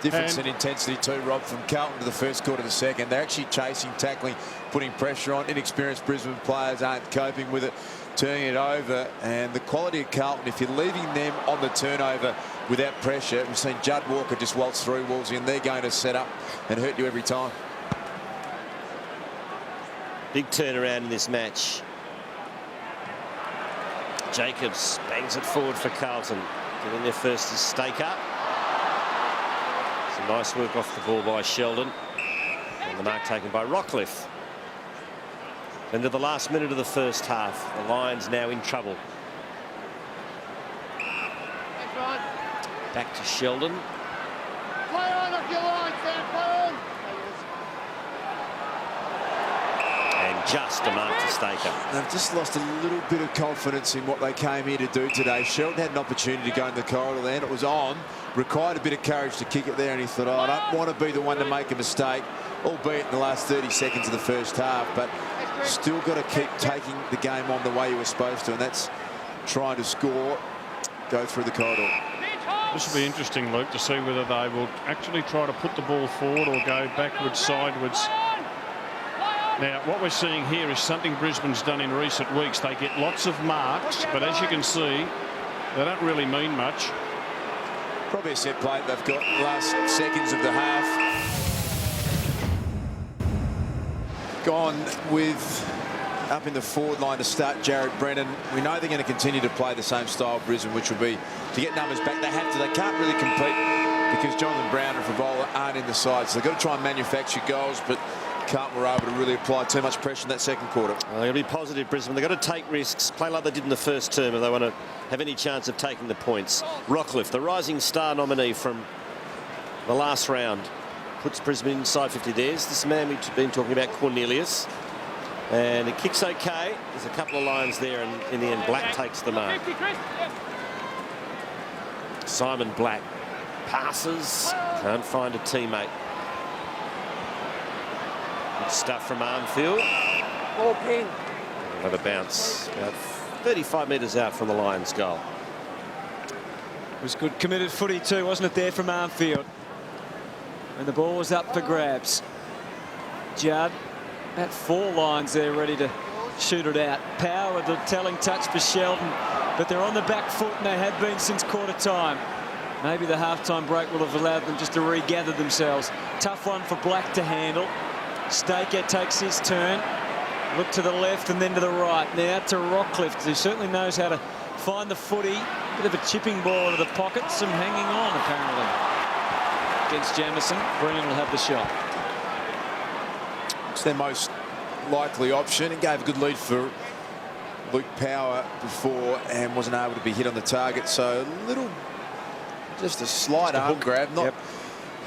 Difference in intensity too, Rob, from Carlton to the first quarter to the second. They're actually chasing, tackling, putting pressure on. Inexperienced Brisbane players aren't coping with it, turning it over. And the quality of Carlton, if you're leaving them on the turnover without pressure, we've seen Judd Walker just waltz through Wolves, and they're going to set up and hurt you every time. Big turnaround in this match. Jacobs bangs it forward for Carlton. Getting their first is stake up. Some nice work off the ball by Sheldon. And the mark taken by Rockcliffe. Into the last minute of the first half. The Lions now in trouble. Back to Sheldon. Play on up your line, Sam. Play on. And just a mark to Staker. They've just lost a little bit of confidence in what they came here to do today. Sheldon had an opportunity to go in the corridor there, and it was on. Required a bit of courage to kick it there, and he thought, oh, I don't want to be the one to make a mistake, albeit in the last 30 seconds of the first half, but still got to keep taking the game on the way you were supposed to, and that's trying to score, go through the corridor. This will be interesting, Luke, to see whether they will actually try to put the ball forward or go backwards, sideways. Now, what we're seeing here is something Brisbane's done in recent weeks. They get lots of marks, but as you can see, they don't really mean much. Probably a set play they've got last seconds of the half. Gone with up in the forward line to start Jared Brennan. We know they're going to continue to play the same style Brisbane, which will be to get numbers back. They have to. They can't really compete because Jonathan Brown and Favola aren't in the side. So they've got to try and manufacture goals, but Carlton were able to really apply too much pressure in that second quarter. They're going to be positive, Brisbane. They've got to take risks, play like they did in the first term if they want to have any chance of taking the points. Rockcliffe, the rising star nominee from the last round, puts Brisbane inside 50. There's this man we've been talking about, Cornelius. And it kicks okay. There's a couple of lines there, and in the end, Black takes the mark. Simon Black passes, can't find a teammate. Good stuff from Armfield. Another bounce, about 35 metres out from the Lions' goal. It was good committed footy too, wasn't it, there from Armfield? And the ball was up for grabs. Judd, about 4 lines there ready to shoot it out. Power, the telling touch for Sheldon, but they're on the back foot, and they have been since quarter time. Maybe the halftime break will have allowed them just to regather themselves. Tough one for Black to handle. Staker takes his turn. Look to the left and then to the right. Now to Rockcliffe, who certainly knows how to find the footy. Bit of a chipping ball into the pocket. Some hanging on, apparently, against Jamison. Brennan will have the shot. It's their most likely option. It gave a good lead for Luke Power before and wasn't able to be hit on the target. So a little, just a slight arm grab, not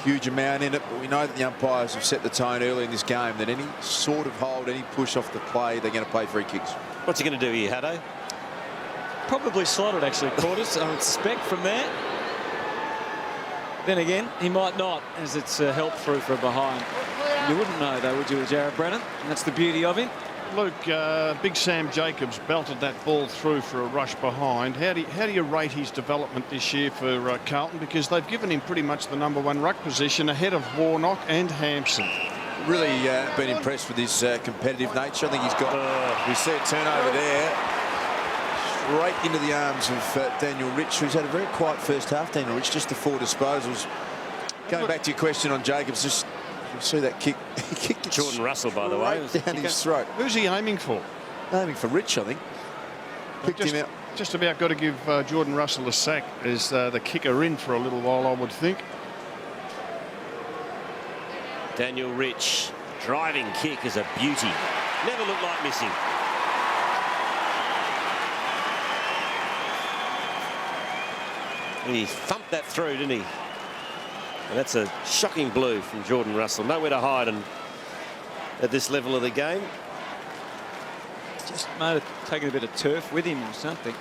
huge amount in it, but we know that the umpires have set the tone early in this game that any sort of hold, any push off the play, they're going to play free kicks. What's he going to do here, Haddo? Probably slotted, actually, Quarters, I would suspect from there. Then again, he might not, as it's help through for a behind. You wouldn't know, though, would you, with Jared Brennan? And that's the beauty of him. Luke, Big Sam Jacobs belted that ball through for a rush behind. How do you rate his development this year for Carlton? Because they've given him pretty much the #1 ruck position ahead of Warnock and Hampson. Really been impressed with his competitive nature. I think he's got, we see a turnover there, straight into the arms of Daniel Rich, who's had a very quiet first half. Daniel Rich, just the 4 disposals. Going back to your question on Jacobs, just you see that kick. He kicked it Jordan Russell, by the way. down his throat. Who's he aiming for? Aiming for Rich, I think. Picked him out. Just about got to give Jordan Russell a sack as the kicker in for a little while, I would think. Daniel Rich, driving kick is a beauty. Never looked like missing. And he thumped that through, didn't he? And that's a shocking blue from Jordan Russell. Nowhere to hide and at this level of the game. Just might have taken a bit of turf with him or something.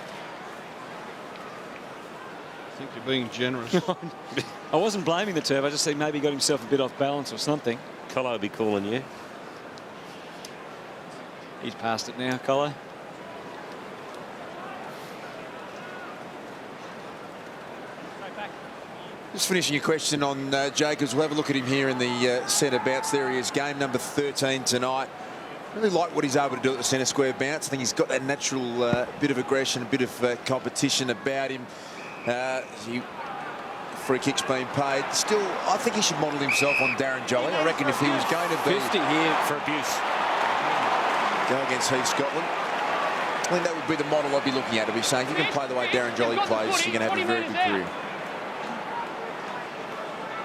I think you're being generous. I wasn't blaming the turf. I just said maybe he got himself a bit off balance or something. Colo will be calling you. He's past it now, Colo. Just finishing your question on Jacobs, we'll have a look at him here in the centre bounce. There he is, game number 13 tonight. Really like what he's able to do at the centre square bounce. I think he's got that natural bit of aggression, a bit of competition about him. Free kicks being paid. Still, I think he should model himself on Darren Jolly. I reckon if he was going to be 50 here for abuse. Go against Heath Scotland, I think that would be the model I'd be looking at. I'd be saying, if you can play the way Darren Jolly plays, you're going to have a very good career.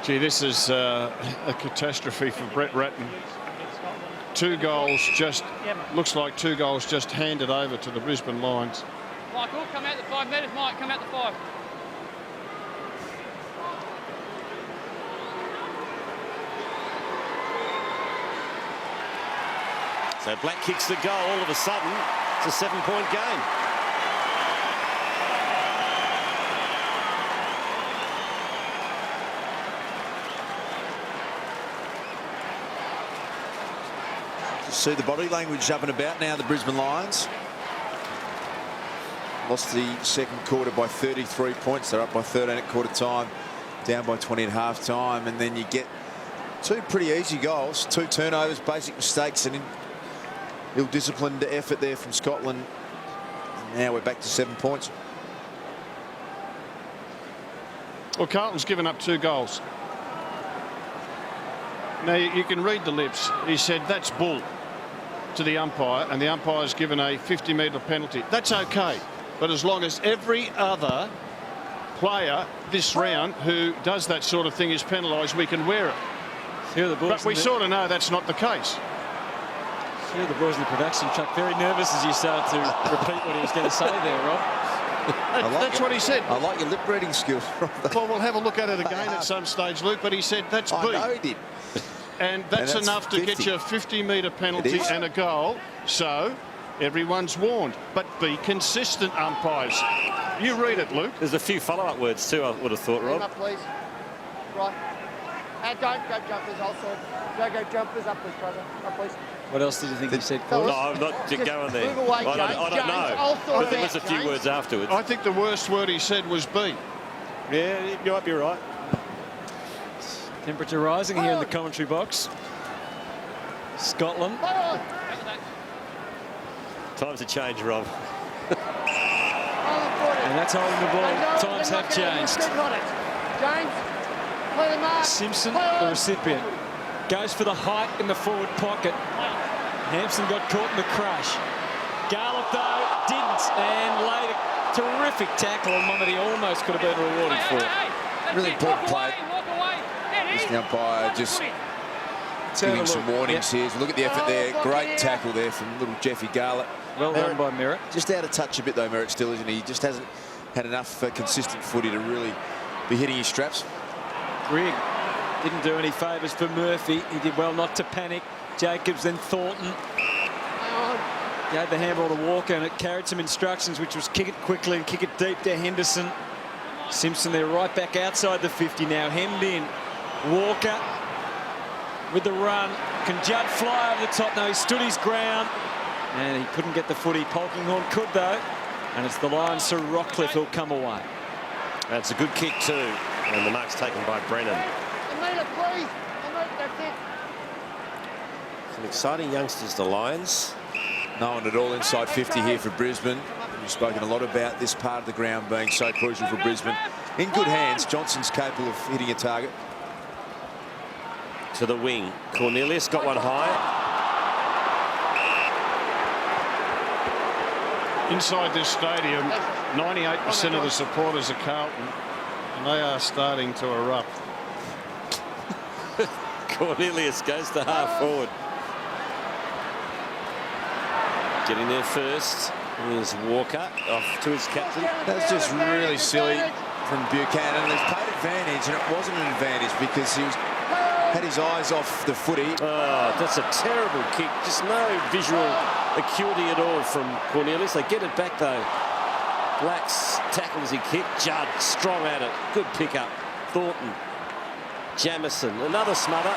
Gee, this is a catastrophe for Brett Ratton. 2 goals just, looks like 2 goals just handed over to the Brisbane Lions. Michael, come out the 5 metres, Mike, come out the 5. So Black kicks the goal. All of a sudden, it's a 7-point game. See the body language up and about now, the Brisbane Lions. Lost the second quarter by 33 points. They're up by 13 at quarter time, down by 20 at half time. And then you get 2 pretty easy goals, 2 turnovers, basic mistakes, and ill-disciplined effort there from Scotland. And now we're back to 7 points. Well, Carlton's given up 2 goals. Now, you can read the lips. He said, that's bull, to the umpire, and the umpire's given a 50-metre penalty. That's okay, but as long as every other player this round who does that sort of thing is penalised, we can wear it. But we sort of know that's not the case. The boys in the production truck very nervous as you started to repeat what he was going to say there, Rob. That's what he said. I like your lip reading skills. Well, we'll have a look at it again at some stage, Luke, but he said that's B. I know he did. And that's enough to 50. get you a 50-metre penalty and a goal. So everyone's warned. But be consistent, umpires. You read it, Luke. There's a few follow-up words too, I would have thought, Rob. Up, please. Right. And don't go jumpers also. Don't go jumpers. Up, please, brother. Up, please. What else did you think he said, No, Corey? I'm not going there. Move away, I don't James. know. But there was a few words afterwards. I think the worst word he said was B. Yeah, you might be right. Temperature rising here in the commentary box. Scotland. Times have changed, Rob. And that's holding the ball. Times have changed. James, play the mark. Simpson, the recipient, goes for the height in the forward pocket. Hampson got caught in the crush. Garlick, though, didn't, and laid a terrific tackle on one that he almost could have been rewarded for. Really important play. Just the umpire just giving some warnings here. So look at the effort there. Great tackle there from little Jeffy Garlick. Well done by Merritt. Just out of touch a bit, though, Merritt still, isn't he? He just hasn't had enough consistent footy to really be hitting his straps. Grigg didn't do any favours for Murphy. He did well not to panic. Jacobs, then Thornton. Gave the handball to Walker, and it carried some instructions, which was kick it quickly and kick it deep to Henderson. Simpson there right back outside the 50 now, hemmed in. Walker with the run. Can Judd fly over the top? No, he stood his ground, and he couldn't get the footy. Polkinghorne could, though, and it's the Lions, Sir Rockcliffe, who'll come away. That's a good kick too, and the mark's taken by Brennan. Please. That's it. Some exciting youngsters, the Lions. No one at all inside 50 here for Brisbane. We've spoken a lot about this part of the ground being so crucial for Brisbane. In good hands, Johnson's capable of hitting a target. To the wing. Cornelius got one high. Inside this stadium, 98% of the supporters are Carlton, and they are starting to erupt. Cornelius goes to half forward. Getting there first. Here's Walker off to his captain. That's just really silly from Buchanan. They've played advantage, and it wasn't an advantage because he had his eyes off the footy. Oh, that's a terrible kick. Just no visual acuity at all from Cornelius. They get it back, though. Blacks tackles he kicked. Judd strong at it. Good pick up. Thornton. Jamison. Another smother.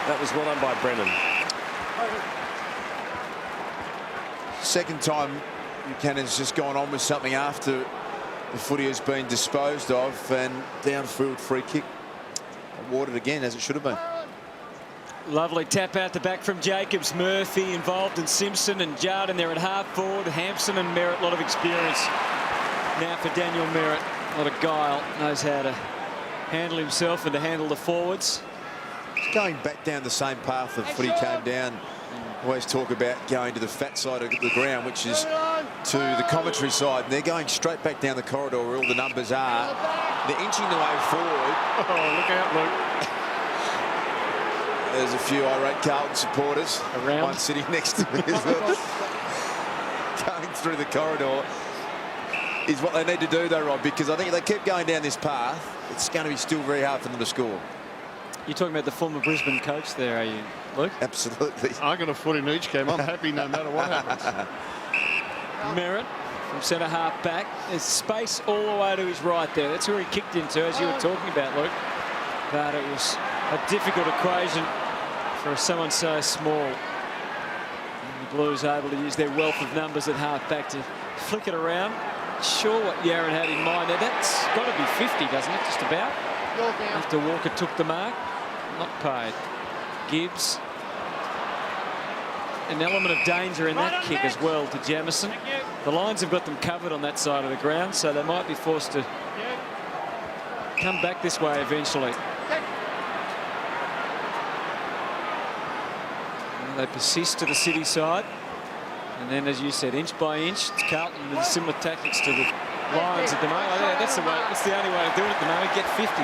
That was well done by Brennan. Second time Buchanan's just gone on with something after the footy has been disposed of, and downfield free kick awarded again, as it should have been. Lovely tap out the back from Jacobs. Murphy involved in Simpson and Judd, and they're at half forward. Hampson and Merritt, a lot of experience now for Daniel Merritt. A lot of guile, knows how to handle himself and to handle the forwards. Just going back down the same path the footy came down. Always talk about going to the fat side of the ground, which is to the commentary side, and they're going straight back down the corridor where all the numbers are. They're inching the way forward. Oh, look out, Luke. There's a few irate Carlton supporters. Around. One sitting next to me as well. Going through the corridor is what they need to do, though, Rob, because I think if they keep going down this path, it's going to be still very hard for them to score. You're talking about the former Brisbane coach there, are you, Luke? Absolutely. I got a foot in each game. I'm happy no matter what happens. Merritt from centre half back. There's space all the way to his right there. That's where he kicked into, as you were talking about, Luke. But it was a difficult equation for someone so small. And the Blues able to use their wealth of numbers at half back to flick it around. Not sure what Yaron had in mind there. That's got to be 50, doesn't it? Just about. After Walker took the mark. Not paid. Gibbs. An element of danger in that kick as well to Jamison. The Lions have got them covered on that side of the ground, so they might be forced to come back this way eventually. And they persist to the City side. And then, as you said, inch by inch, it's Carlton with similar tactics to the Lions at the moment. I think that's the way. That's the only way to do it at the moment. Get 50.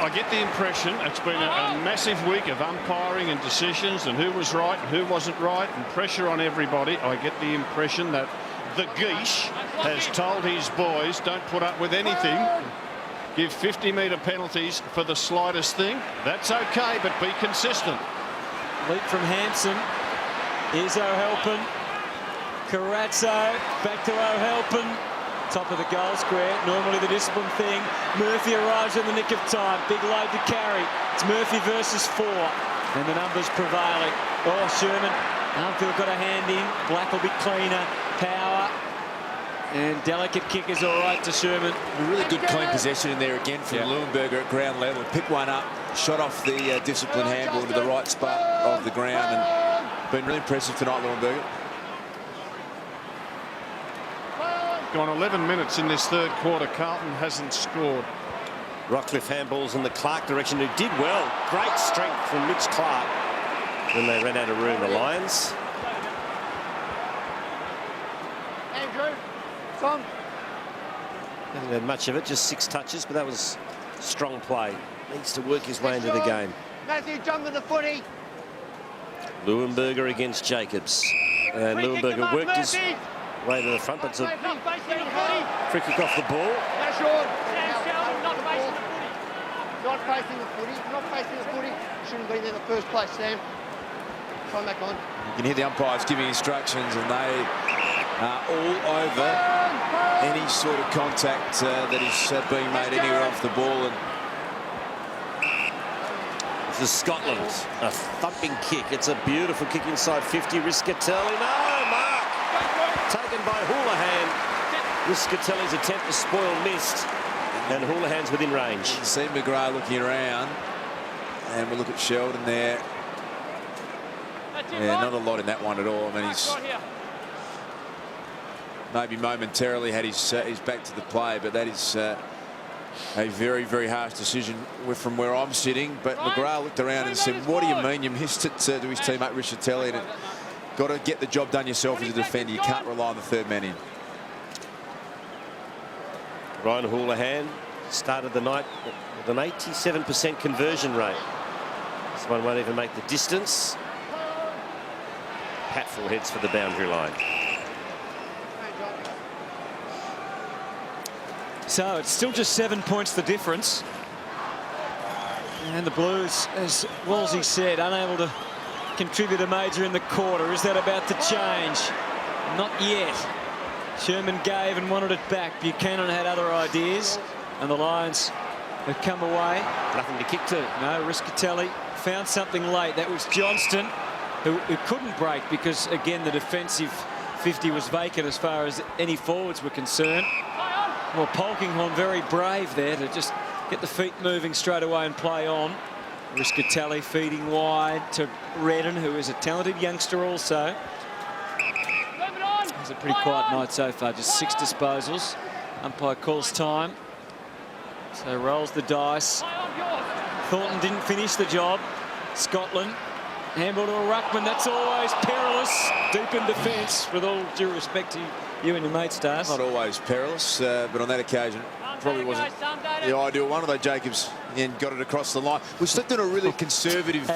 I get the impression it's been a massive week of umpiring and decisions and who was right and who wasn't right and pressure on everybody. I get the impression that the Geesh has told his boys don't put up with anything. Give 50-metre penalties for the slightest thing. That's okay, but be consistent. Leap from Hampson. Here's O'Halpin. Carazzo back to O'Halpin. Top of the goal square, normally the discipline thing. Murphy arrives in the nick of time. Big load to carry. It's Murphy versus 4. And the numbers prevailing. Oh, Sherman. Armfield got a hand in. Black will be cleaner. Power. And delicate kick is all right to Sherman. A really good clean possession in there again from Leuenberger at ground level. Pick one up, shot off the discipline handball into the right spot of the ground, and Been really impressive tonight, Leuenberger. Gone 11 minutes in this third quarter. Carlton hasn't scored. Rockcliffe handballs in the Clark direction, who did well. Great strength from Mitch Clark. Then they ran out of room, the Lions. Andrew, Tom. Hasn't had much of it, just 6 touches, but that was strong play. Needs to work his way into the game. Matthew, jump with the footy. Leuenberger against Jacobs. And Leuenberger worked his way to the front, but it's a free kick off the ball. That's yours. Not facing the footy. Not facing the footy. Not facing the footy. Shouldn't be there in the first place, Sam. Come back on. You can hear the umpires giving instructions, and they are all over any sort of contact that is being made anywhere off the ball. And this is Scotland. A thumping kick. It's a beautiful kick inside 50. Riscatelli. No, mark. Taken by Houlihan. Riscatelli's attempt to spoil missed. And Houlihan's within range. you see McGrath looking around, and we'll look at Sheldon there. Yeah, not a lot in that one at all. I mean, he's maybe momentarily had his back to the play, but that is a very, very harsh decision from where I'm sitting. But McGrath looked around and said, what do you mean? You missed it to his teammate Riscatelli, and got to get the job done yourself as a defender. You can't rely on the third man in. Ryan Houlihan started the night with an 87% conversion rate. This one won't even make the distance. Patfull heads for the boundary line. So it's still just 7 points the difference. And the Blues, as Wolsey said, unable to contribute a major in the quarter. Is that about to change? Not yet. Sherman gave and wanted it back. Buchanan had other ideas, and the Lions have come away. Nothing to kick to. No, Riscatelli found something late. That was Johnston, who couldn't break because, again, the defensive 50 was vacant as far as any forwards were concerned. Well, Polkinghorne very brave there to just get the feet moving straight away and play on. Riscatelli feeding wide to Redden, who is a talented youngster also. It's a pretty quiet night so far, just 6 disposals. Umpire calls time. So rolls the dice. Thornton didn't finish the job. Scotland. Handball to a ruckman. That's always perilous. Deep in defence, with all due respect to you and your mate, Stars. Not always perilous, but on that occasion, probably wasn't the ideal one. Although Jacobs again got it across the line. We slipped in a really conservative,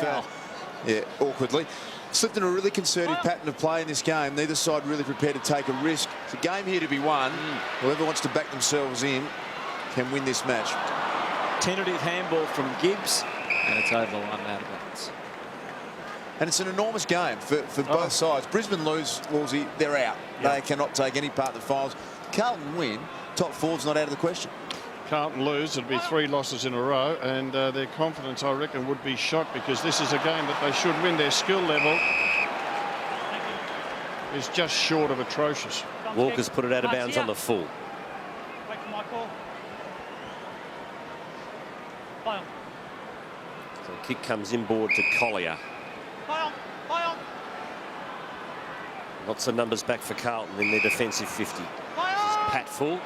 awkwardly. Slipped in a really conservative pattern of play in this game. Neither side really prepared to take a risk. It's a game here to be won. Whoever wants to back themselves in can win this match. Tentative handball from Gibbs, and it's over the line out of bounds. And it's an enormous game for both sides. Brisbane lose, Wolsey, they're out. They cannot take any part in the finals. Carlton win, top four's not out of the question. Carlton lose, it'd be 3 losses in a row, and their confidence, I reckon, would be shot, because this is a game that they should win. Their skill level is just short of atrocious. Walker's put it out of bounds on the full. Wait for my call. So the kick comes inboard to Collier. Lots of numbers back for Carlton in their defensive 50. This is Patfull.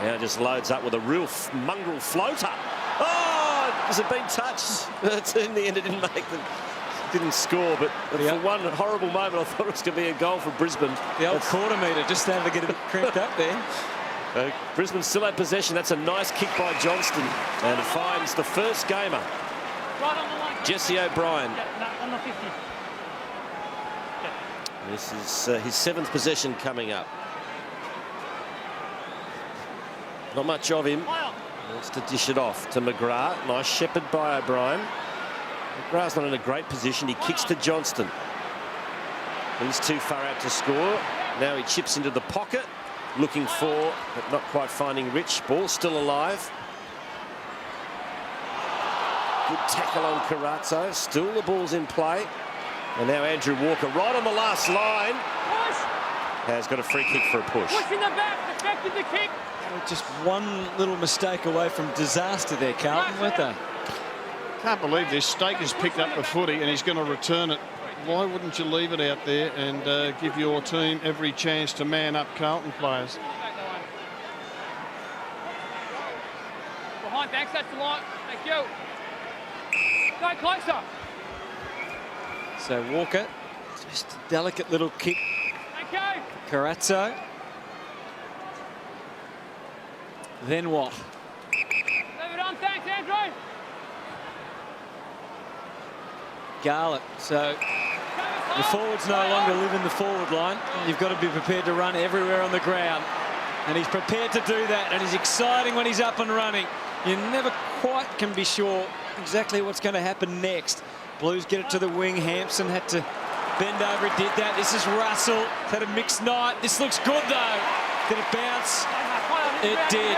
Now just loads up with a real mongrel floater. Oh, has it been touched? In the end, it didn't make them. Didn't score, but for one horrible moment, I thought it was going to be a goal for Brisbane. The old quarter metre just started to get a bit cramped up there. Brisbane still had possession. That's a nice kick by Johnston, and it finds the first gamer, Jesse O'Brien. On the 50. This is his 7th possession coming up. Not much of him. Wants to dish it off to McGrath. Nice shepherd by O'Brien. McGrath's not in a great position. He kicks to Johnston. He's too far out to score. Now he chips into the pocket, looking for, but not quite finding Rich. Ball still alive. Good tackle on Carazzo. Still the ball's in play. And now Andrew Walker right on the last line. Has got a free kick for a push. Push in the back, deflected the kick. Just one little mistake away from disaster there, Carlton, weren't they? Can't believe this. Stake has picked up the footy and he's going to return it why wouldn't you leave it out there and give your team every chance to man up Carlton players? Behind, thanks, that's the line. Thank you. Go closer. So Walker, just a delicate little kick. Thank you. Carazzo. Then what? Leave it on, thanks, Andrew. Garlett. So the forwards no longer live in the forward line. You've got to be prepared to run everywhere on the ground. And he's prepared to do that. And it's exciting when he's up and running. You never quite can be sure exactly what's going to happen next. Blues get it to the wing. Hampson had to bend over. He did that. This is Russell. Had a mixed night. This looks good, though. Did it bounce? It did.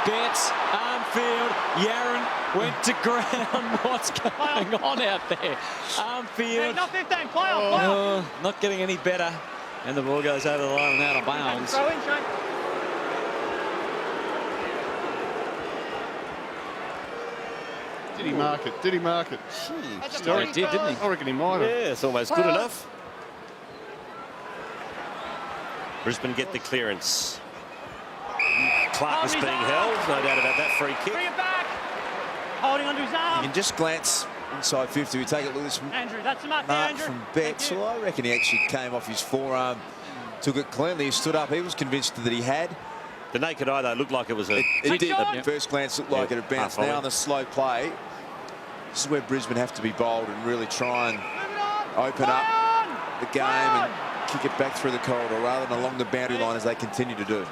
Betts, Armfield, Yaron went to ground. What's going on out there? Armfield. Not 15, play on. Not getting any better. And the ball goes over the line and out of bounds. Throw in, Shane. Did he mark it? Did he mark it? Sorry, he did, didn't he? I reckon he might have. Yeah, it's almost good enough. Brisbane get the clearance. Clark is being held, no doubt about that free kick. Bring it back. Holding onto his arm. You can just glance inside 50. We take a look at this Andrew, that's him up there, mark Andrew. from Betts. Well, I reckon he actually came off his forearm, took it cleanly. He stood up. He was convinced that he had. The naked eye, though, looked like it was a... It did. Sean. At first glance, looked like it had bounced. Now on the slow play, this is where Brisbane have to be bold and really try and open up the game and kick it back through the corridor rather than along the boundary line as they continue to do.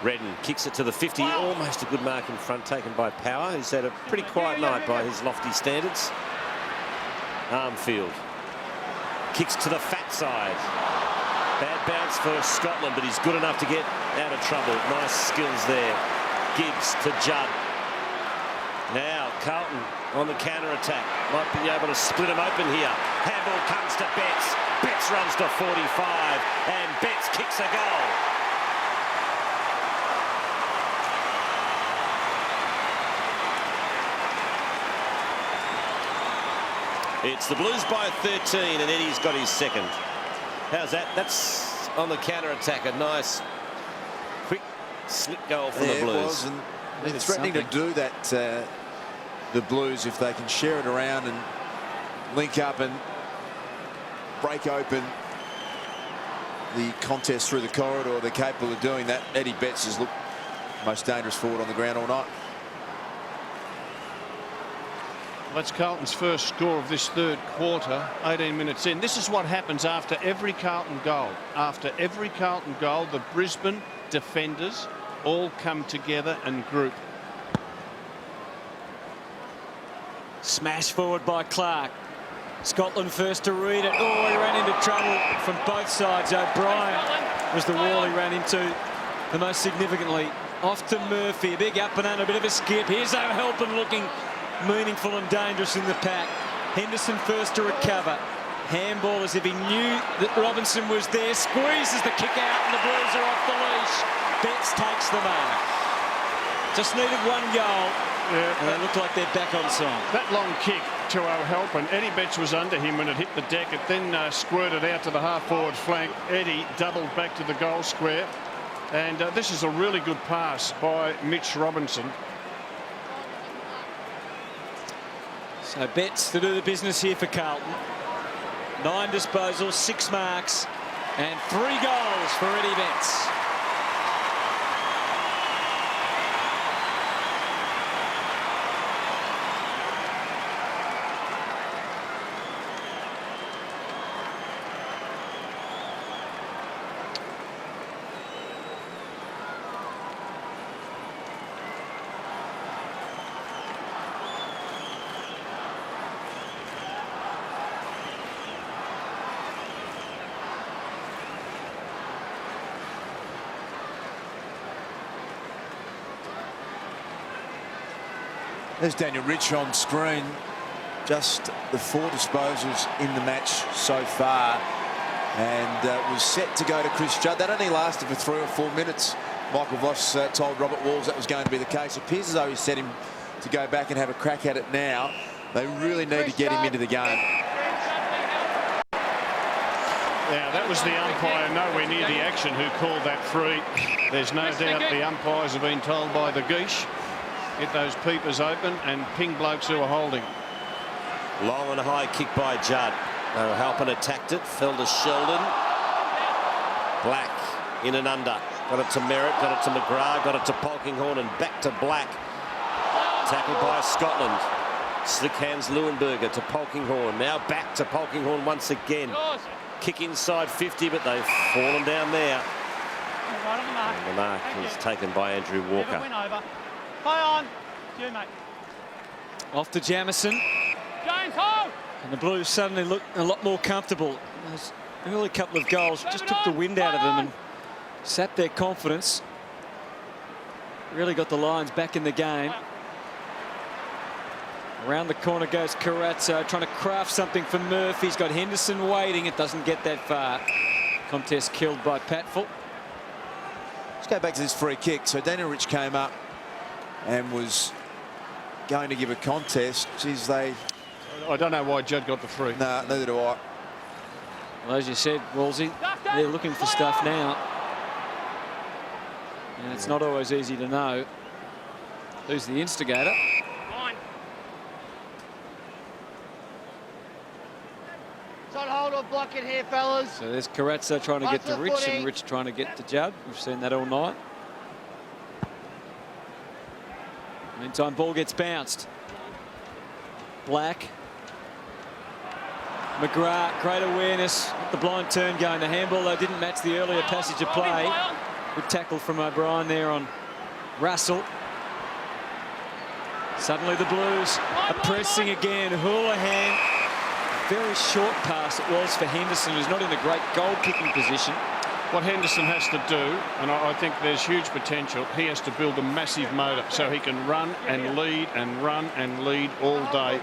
Redden kicks it to the 50. Almost a good mark in front taken by Power. He's had a pretty quiet night by his lofty standards. Armfield kicks to the fat side. Bad bounce for Scotland, but he's good enough to get out of trouble. Nice skills there. Gibbs to Judd. Now Carlton on the counter-attack. Might be able to split him open here. Handball comes to Betts. Betts runs to 45, and Betts kicks a goal. It's the Blues by 13, and Eddie's got his second. How's that? That's on the counter-attack. A nice, quick, slick goal for the Blues. It was, and they're threatening to do that, the Blues, if they can share it around and link up and break open the contest through the corridor. They're capable of doing that. Eddie Betts has looked most dangerous forward on the ground all night. That's Carlton's first score of this third quarter, 18 minutes in. This is what happens after every Carlton goal. After every Carlton goal, the Brisbane defenders all come together and group. Smash forward by Clark. Scotland first to read it. Oh, he ran into trouble from both sides. O'Brien was the wall he ran into the most significantly. Off to Murphy, a big up and under, a bit of a skip. Here's O'Helpen looking meaningful and dangerous in the pack. Henderson first to recover. Handball as if he knew that Robinson was there. Squeezes the kick out and the Blues are off the leash. Betts takes them out. Just needed one goal. Yeah, and they look like they're back on side. That long kick to O'Helpen. Eddie Betts was under him when it hit the deck. It then squirted out to the half-forward flank. Eddie doubled back to the goal square. And this is a really good pass by Mitch Robinson. So Betts to do the business here for Carlton. 9 disposals, 6 marks, and 3 goals for Eddie Betts. There's Daniel Rich on screen. Just the 4 disposals in the match so far, and was set to go to Chris Judd. That only lasted for 3 or 4 minutes. Michael Voss told Robert Walls that was going to be the case. It appears as though he set him to go back and have a crack at it now. They really need to get him into the game. Yeah, that was the umpire nowhere near the action who called that free. There's no doubt the umpires have been told by the geesh, get those peepers open and ping blokes who are holding. Long and high kick by Judd. Halpin attacked it, fell to Sheldon. Black in and under. Got it to Merritt, got it to McGrath, got it to Polkinghorne and back to Black. Tackled by Scotland. Slick hands Leuenberger to Polkinghorne. Now back to Polkinghorne once again. Kick inside 50, but they've fallen down there. And the mark is taken by Andrew Walker. Off to Jamison. James, hold! And the Blues suddenly look a lot more comfortable. Those early couple of goals just took the wind out of them and sapped their confidence. Really got the Lions back in the game. Around the corner goes Carazzo, trying to craft something for Murphy. He's got Henderson waiting. It doesn't get that far. Contest killed by Patfull. Let's go back to this free kick. So Daniel Rich came up and was going to give a contest. Geez, I don't know why Judd got the free. No, neither do I. Well, as you said, Wolsey, they're looking for stuff now. And it's not always easy to know who's the instigator. It's on hold or block it here, fellas. So there's Carazzo trying to get to Rich and Rich trying to get to Judd. We've seen that all night. Meantime, ball gets bounced. Black. McGrath, great awareness. The blind turn going. The handball, though, didn't match the earlier passage of play. Good tackle from O'Brien there on Russell. Suddenly the Blues are pressing again. Houlihan. Very short pass it was for Henderson, who's not in a great goal-kicking position. What Henderson has to do, and I think there's huge potential, he has to build a massive motor so he can run and lead and run and lead all day.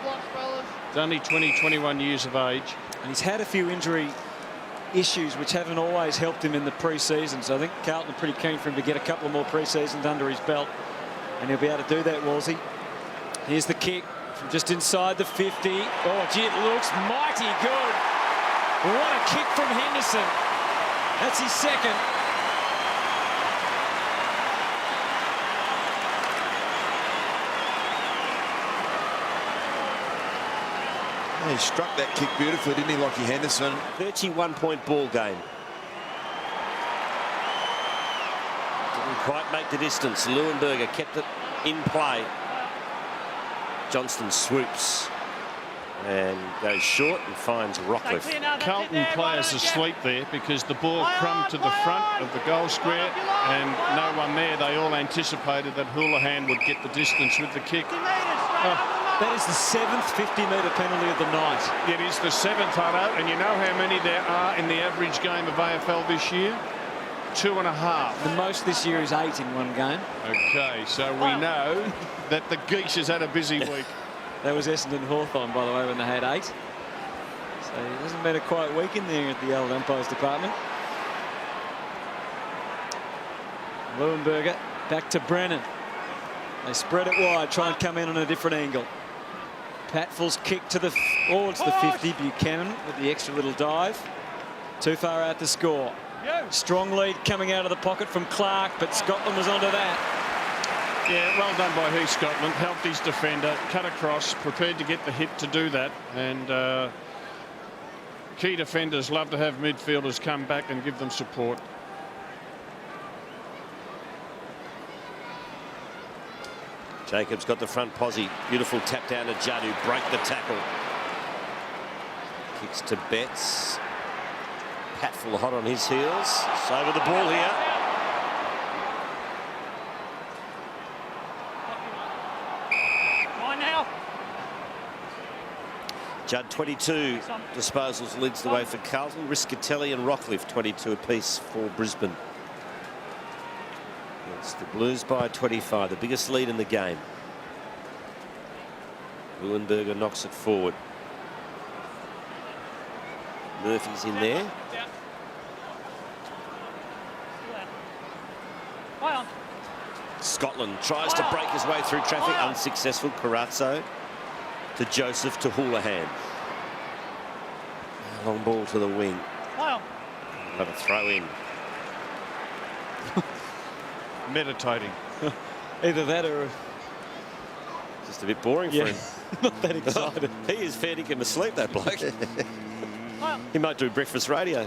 He's only 20, 21 years of age. And he's had a few injury issues which haven't always helped him in the pre-season. So I think Carlton are pretty keen for him to get a couple of more pre-seasons under his belt. And he'll be able to do that, Wolsey. Here's the kick from just inside the 50. Oh, gee, it looks mighty good. What a kick from Henderson. That's his second. He struck that kick beautifully, didn't he, Lockie Henderson? 31-point ball game. Didn't quite make the distance. Leuenberger kept it in play. Johnston swoops and goes short and finds Rockcliffe. Carlton players asleep there because the ball crumbed to the front of the goal square and no one there. They all anticipated that Houlihan would get the distance with the kick. That is the 7th 50-metre penalty of the night. It is the 7th, Hutto, and you know how many there are in the average game of AFL this year? 2.5. The most this year is 8 in one game. Okay, so we know that the Geese has had a busy week. That was Essendon Hawthorn, by the way, when they had 8. So it hasn't been a quiet week in there at the old umpires department. Leuenberger back to Brennan. They spread it wide, try and come in on a different angle. Patfull's kick to the towards the 50. Buchanan with the extra little dive. Too far out to score. Strong lead coming out of the pocket from Clark, but Scotland was onto that. Yeah, well done by Heath Scotland. Helped his defender, cut across, prepared to get the hit to do that. And key defenders love to have midfielders come back and give them support. Jacobs got the front posse. Beautiful tap down to Judd, who broke the tackle. Kicks to Betts. Patfull hot on his heels. It's over the ball here. Judd 22 disposals leads the way for Carlton. Riscatelli and Rockcliffe 22 apiece for Brisbane. It's the Blues by 25, the biggest lead in the game. Leuenberger knocks it forward. Murphy's in there. Scotland tries to break his way through traffic. Unsuccessful. Carazzo to Joseph to Houlihan. Long ball to the wing. Another throw in. Meditating. Either that or Just a bit boring for him. not that excited. He is fair dinkum asleep, that bloke. He might do breakfast radio.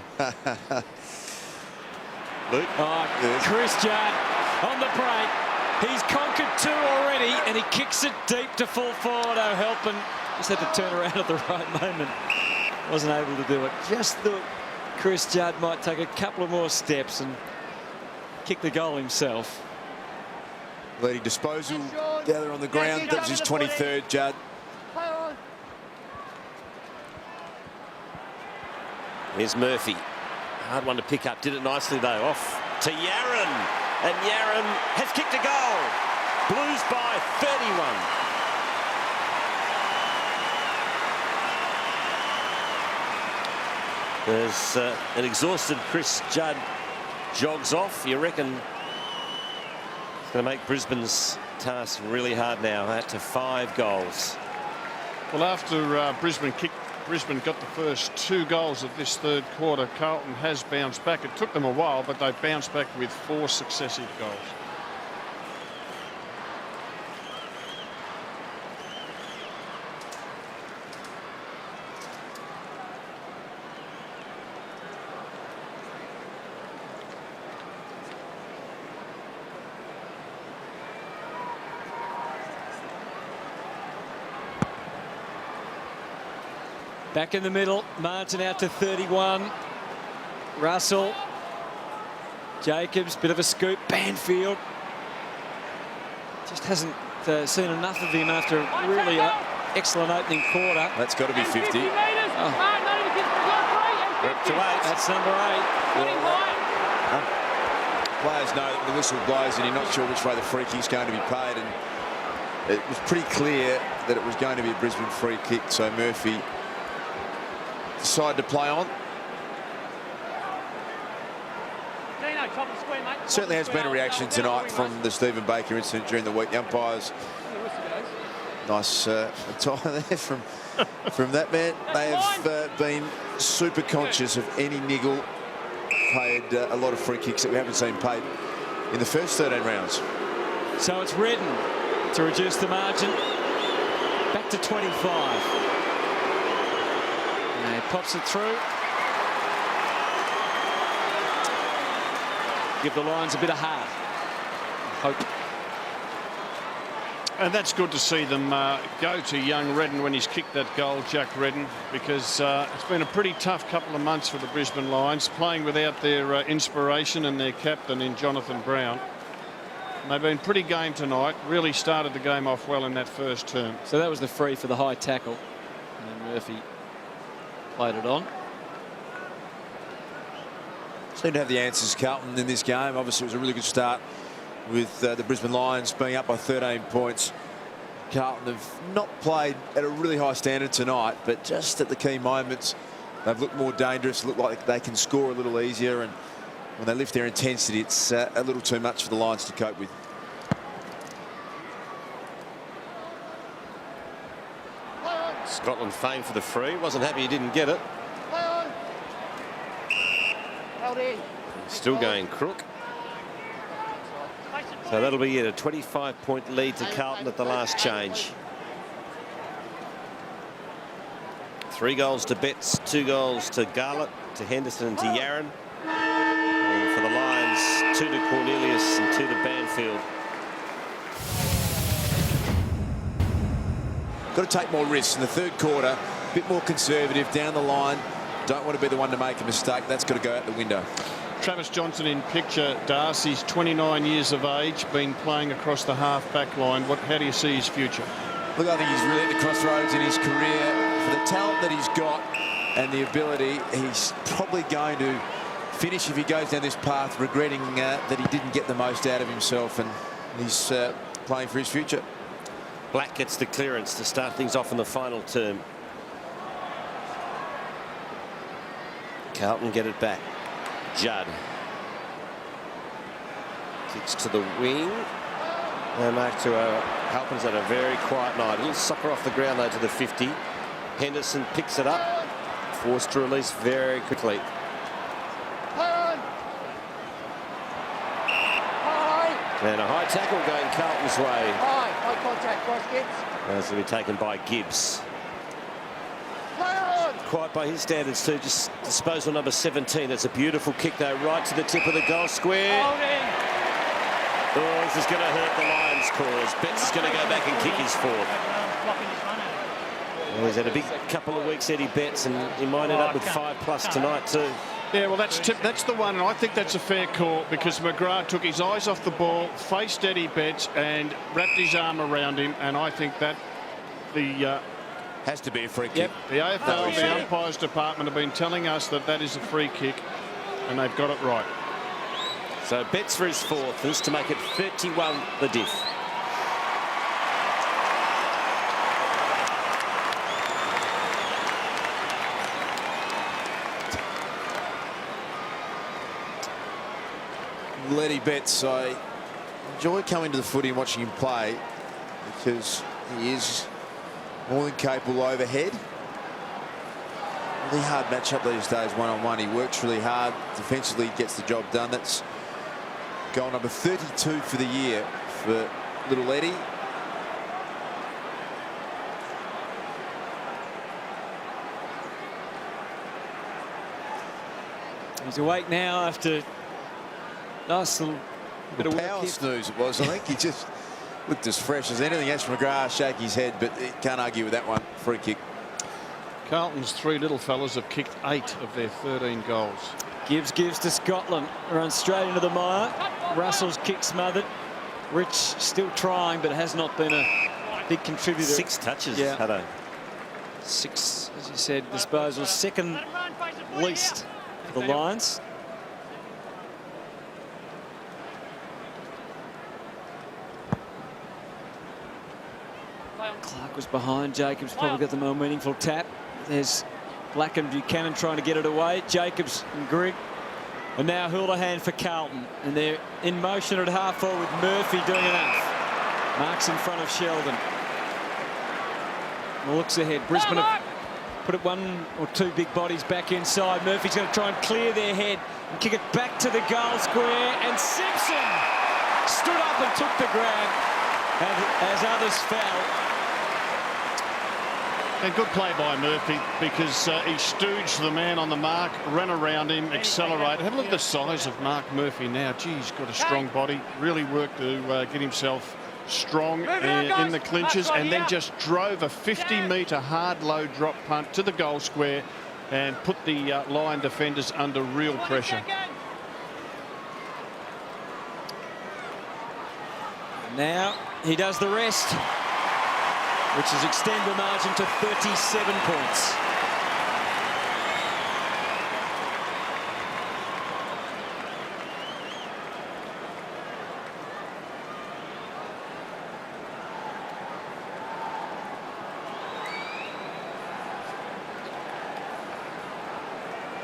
Luke. Oh, Chris Judd on the break. He's conquered 2 already, and he kicks it deep to full forward. O'Halpin just had to turn around at the right moment. Wasn't able to do it. Just thought Chris Judd might take a couple of more steps and kick the goal himself. Leading disposal down there on the ground. That was his 23rd, Judd. Here's Murphy. Hard one to pick up. Did it nicely, though. Off to Yaron. And Yaron has kicked a goal. Blues by 31. There's an exhausted Chris Judd jogs off. You reckon it's going to make Brisbane's task really hard now. Out to 5 goals. Well, after Brisbane got the first 2 goals of this third quarter, Carlton has bounced back. It took them a while, but they bounced back with 4 successive goals. Back in the middle, Martin out to 31. Russell, Jacobs, bit of a scoop. Banfield just hasn't seen enough of him after a really excellent opening quarter. That's got to be 50. Oh. That's number 8. Players know that the whistle blows and you're not sure which way the free kick's going to be paid, and it was pretty clear that it was going to be a Brisbane free kick, so Murphy decided to play on. Certainly has been a reaction tonight from the Stephen Baker incident during the week. The umpires, nice tie there from that man. They have been super conscious of any niggle. Paid a lot of free kicks that we haven't seen paid in the first 13 rounds. So it's Redden to reduce the margin back to 25. And he pops it through. Give the Lions a bit of heart. Hope. And that's good to see them go to young Redden when he's kicked that goal, Jack Redden, because it's been a pretty tough couple of months for the Brisbane Lions, playing without their inspiration and their captain in Jonathan Brown. And they've been pretty game tonight, really started the game off well in that first term. So that was the free for the high tackle. And then Murphy played it on. Seem to have the answers, Carlton, in this game. Obviously, it was a really good start with the Brisbane Lions being up by 13 points. Carlton have not played at a really high standard tonight, but just at the key moments, they've looked more dangerous, look like they can score a little easier, and when they lift their intensity, it's a little too much for the Lions to cope with. Scotland famed for the free. Wasn't happy he didn't get it. Still going crook. So that'll be it, a 25-point lead to Carlton at the last change. 3 goals to Betts, 2 goals to Garlett, to Henderson and to Yaron. And for the Lions, 2 to Cornelius and 2 to Banfield. Got to take more risks in the third quarter, a bit more conservative down the line. Don't want to be the one to make a mistake. That's got to go out the window. Travis Johnson in picture. Darcy's 29 years of age, been playing across the half-back line. How do you see his future? Look, I think he's really at the crossroads in his career. For the talent that he's got and the ability, he's probably going to finish, if he goes down this path, regretting that he didn't get the most out of himself, and he's playing for his future. Black gets the clearance to start things off in the final term. Carlton get it back. Judd kicks to the wing. And Mark to Halpin's had a very quiet night. A little soccer off the ground though to the 50. Henderson picks it up, forced to release very quickly. And a high tackle going Carlton's way. High contact, cross Gibbs. That's going to be taken by Gibbs. Play on! Quite by his standards too, just disposal number 17. That's a beautiful kick though, right to the tip of the goal square. Oh, this is going to hurt the Lions' cause. Betts is going to go back and kick his fourth. Well, he's had a big couple of weeks, Eddie Betts, and he might end up with 5+ tonight too. Yeah, well, that's the one, and I think that's a fair call because McGrath took his eyes off the ball, faced Eddie Betts, and wrapped his arm around him, and I think that the Has to be a free kick. Yep, the AFL, the umpires department have been telling us that that is a free kick, and they've got it right. So Betts for his fourth, this to make it 31 the diff. Eddie Betts, I enjoy coming to the footy and watching him play because he is more than capable overhead. Really hard matchup these days, one-on-one. He works really hard defensively, gets the job done. That's goal number 32 for the year for little Eddie. He's awake now after nice little bit of work Power here. snooze it was, I think. He just looked as fresh as anything. Ash McGrath shake his head, but he can't argue with that one. Free kick. Carlton's three little fellas have kicked 8 of their 13 goals. Gives to Scotland. Runs straight into the mire. Russell's kick smothered. Rich still trying, but has not been a big contributor. 6 touches, Yeah. Hutto. 6, as you said, disposals. Second least for the Lions. Clark was behind. Jacobs probably got the more meaningful tap. There's Black and Buchanan trying to get it away. Jacobs and Grigg. And now Houlihan for Carlton. And they're in motion at half forward with Murphy doing enough. Marks in front of Sheldon. Looks ahead. Brisbane have put it 1 or 2 big bodies back inside. Murphy's going to try and clear their head and kick it back to the goal square. And Simpson stood up and took the grab as others fell. And good play by Murphy because he stooged the man on the mark, ran around him, accelerated. Have a look at the size of Mark Murphy now. Gee, he's got a strong body. Really worked to get himself strong in the clinches, and then just drove a 50-metre hard low drop punt to the goal square and put the Lion defenders under real pressure. Now he does the rest, which is extend the margin to 37 points.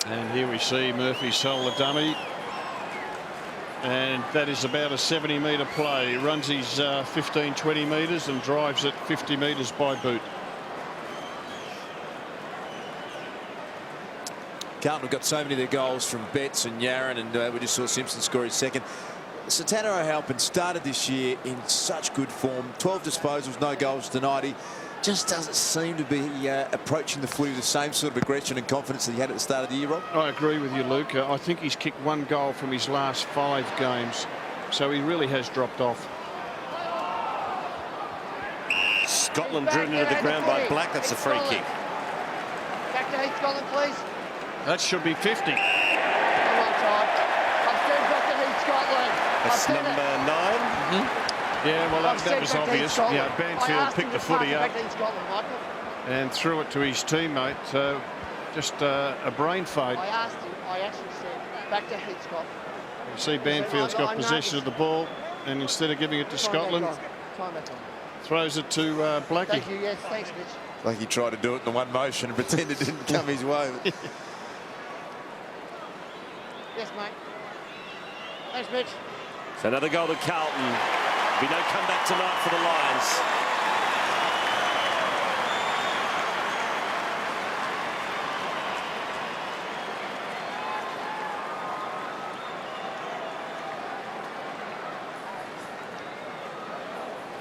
And here we see Murphy sell the dummy. And that is about a 70-metre play. He runs his 15-20 metres and drives it 50 metres by boot. Carlton have got so many of their goals from Betts and Yaron, and we just saw Simpson score his second. Satano Halpin started this year in such good form. 12 disposals, no goals tonight. He just doesn't seem to be approaching the footy with the same sort of aggression and confidence that he had at the start of the year, Rob. I agree with you, Luke. I think he's kicked 1 goal from his last 5 games, so he really has dropped off. Scotland driven into the ground by Black. That's a free kick. Back to Heath, Scotland, please. That should be 50. Come on, Todd. Upstairs, back to Heath, Scotland. That's number 9. Yeah, well, that was obvious. Yeah, Banfield picked the footy up and threw it to his teammate. Just a brain fade. I asked him, I actually said, back to Heath, Scotland. You see Banfield's got possession of the ball, and instead of giving it to Scotland, throws it to Blackie. Thank you, yes, thanks, Mitch. Like he tried to do it in the one motion and pretend it didn't come his way. Yes, mate. Thanks, Mitch. So another goal to Carlton. Be no comeback tonight for the Lions.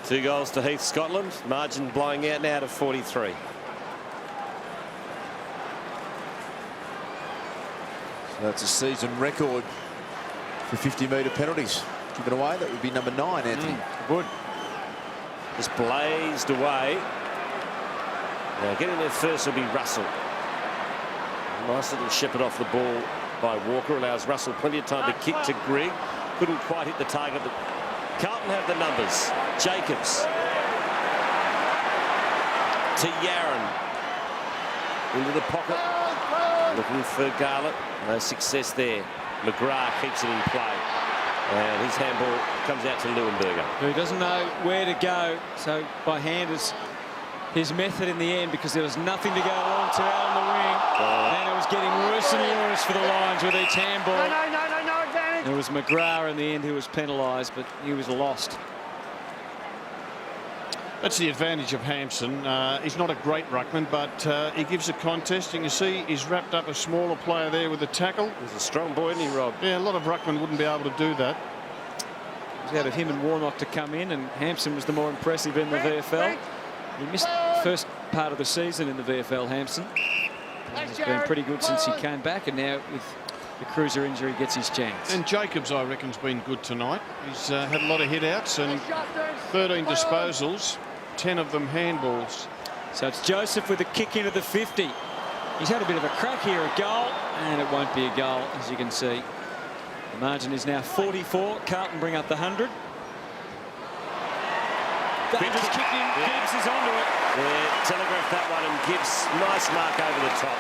2 goals to Heath, Scotland. Margin blowing out now to 43. So that's a season record for 50-metre penalties. Given away, that would be number 9, Anthony. Would. Just blazed away. Now getting there first will be Russell. Nice little shepherd off the ball by Walker. Allows Russell plenty of time to kick to Grigg. Couldn't quite hit the target, but Carlton have the numbers. Jacobs to Yaron. Into the pocket. Looking for Garlett. No success there. McGrath keeps it in play. And his handball comes out to Leuenberger. Who doesn't know where to go. So by hand is his method in the end, because there was nothing to go along to out on the wing. And it was getting worse and worse for the Lions with each handball. No advantage. It was McGrath in the end who was penalised, but he was lost. That's the advantage of Hampson. He's not a great ruckman, but he gives a contest. You can see he's wrapped up a smaller player there with the tackle. He's a strong boy, isn't he, Rob? Yeah, a lot of ruckmen wouldn't be able to do that. It was out of him and Warnock to come in, and Hampson was the more impressive in the VFL. He missed the first part of the season in the VFL, Hampson. He's been pretty good since he came back, and now with the Cruiser injury gets his chance. And Jacobs, I reckon, has been good tonight. He's had a lot of hit-outs and 13 disposals, 10 of them handballs. So it's Joseph with a kick into the 50. He's had a bit of a crack here at goal, and it won't be a goal, as you can see. The margin is now 44. Carlton bring up the 100. Dangerous kick in. Gibbs is onto it. Yeah, telegraphed that one, and Gibbs, nice mark over the top.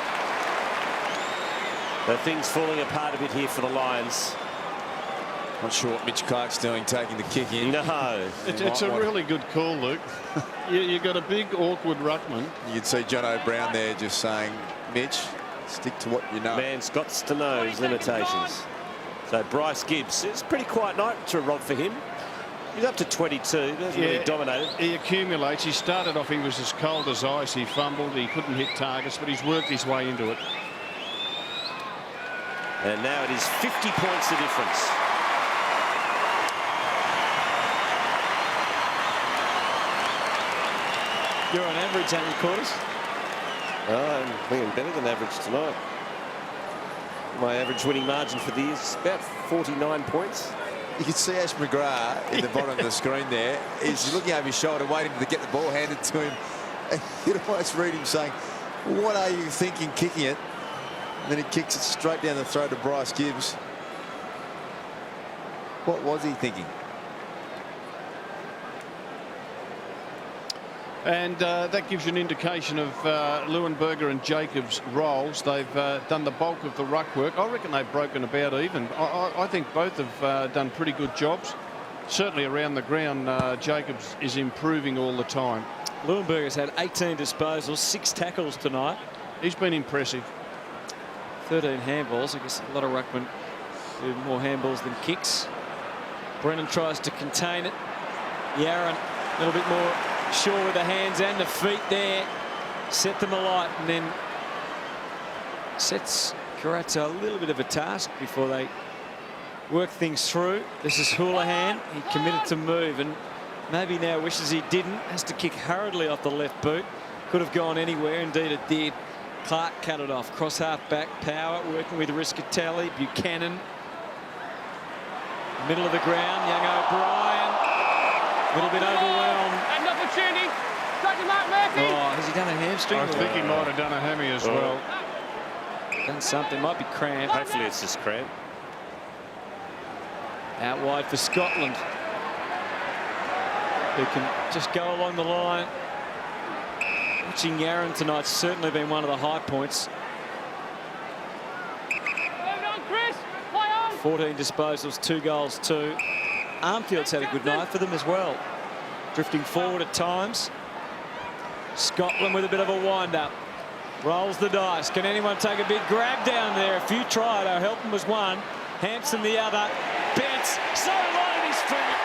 The thing's falling apart a bit here for the Lions. Not sure what Mitch Clark's doing, taking the kick in. No. It's a really good call, Luke. you got a big, awkward ruckman. You can see John O'Brien there just saying, Mitch, stick to what you know. Man's got to know his limitations. So Bryce Gibbs, it's a pretty quiet night to Rob for him. He's up to 22, hasn't really dominated. He accumulates. He started off, he was as cold as ice. He fumbled, he couldn't hit targets, but he's worked his way into it. And now it is 50 points the difference. You're on average, aren't you, Quarters? I'm thinking better than average tonight. My average winning margin for the year is about 49 points. You can see Ash McGrath in the bottom of the screen there. He's looking over his shoulder, waiting to get the ball handed to him. And you'd almost read him saying, what are you thinking kicking it? And then he kicks it straight down the throat of Bryce Gibbs. What was he thinking? And that gives you an indication of Leuenberger and Jacobs' roles. They've done the bulk of the ruck work. I reckon they've broken about even. I think both have done pretty good jobs. Certainly around the ground, Jacobs is improving all the time. Leuenberger's had 18 disposals, 6 tackles tonight. He's been impressive. 13 handballs. I guess a lot of ruckmen do more handballs than kicks. Brennan tries to contain it. Yaron a little bit more sure with the hands and the feet there. Set them alight, and then sets Karatza a little bit of a task before they work things through. This is Houlihan. He committed to move, and maybe now wishes he didn't. Has to kick hurriedly off the left boot. Could have gone anywhere. Indeed it did. Clark cut it off. Cross half back. Power working with Riscatelli. Buchanan. Middle of the ground. Young O'Brien. A little bit overwhelmed. An opportunity. Take the mark, Murphy. Oh, has he done a hamstring? I think he might have done a hammy as well. Done something. Might be cramp. Hopefully it's just cramp. Out wide for Scotland, who can just go along the line. Watching Yaron tonight's certainly been one of the high points. Well done, Chris. Play on. 14 disposals, 2 goals, 2. Armfield's had a good night for them as well. Drifting forward at times. Scotland with a bit of a wind-up. Rolls the dice. Can anyone take a big grab down there? A few tried. O'Helton was one. Hampson the other. Betts so light at his feet.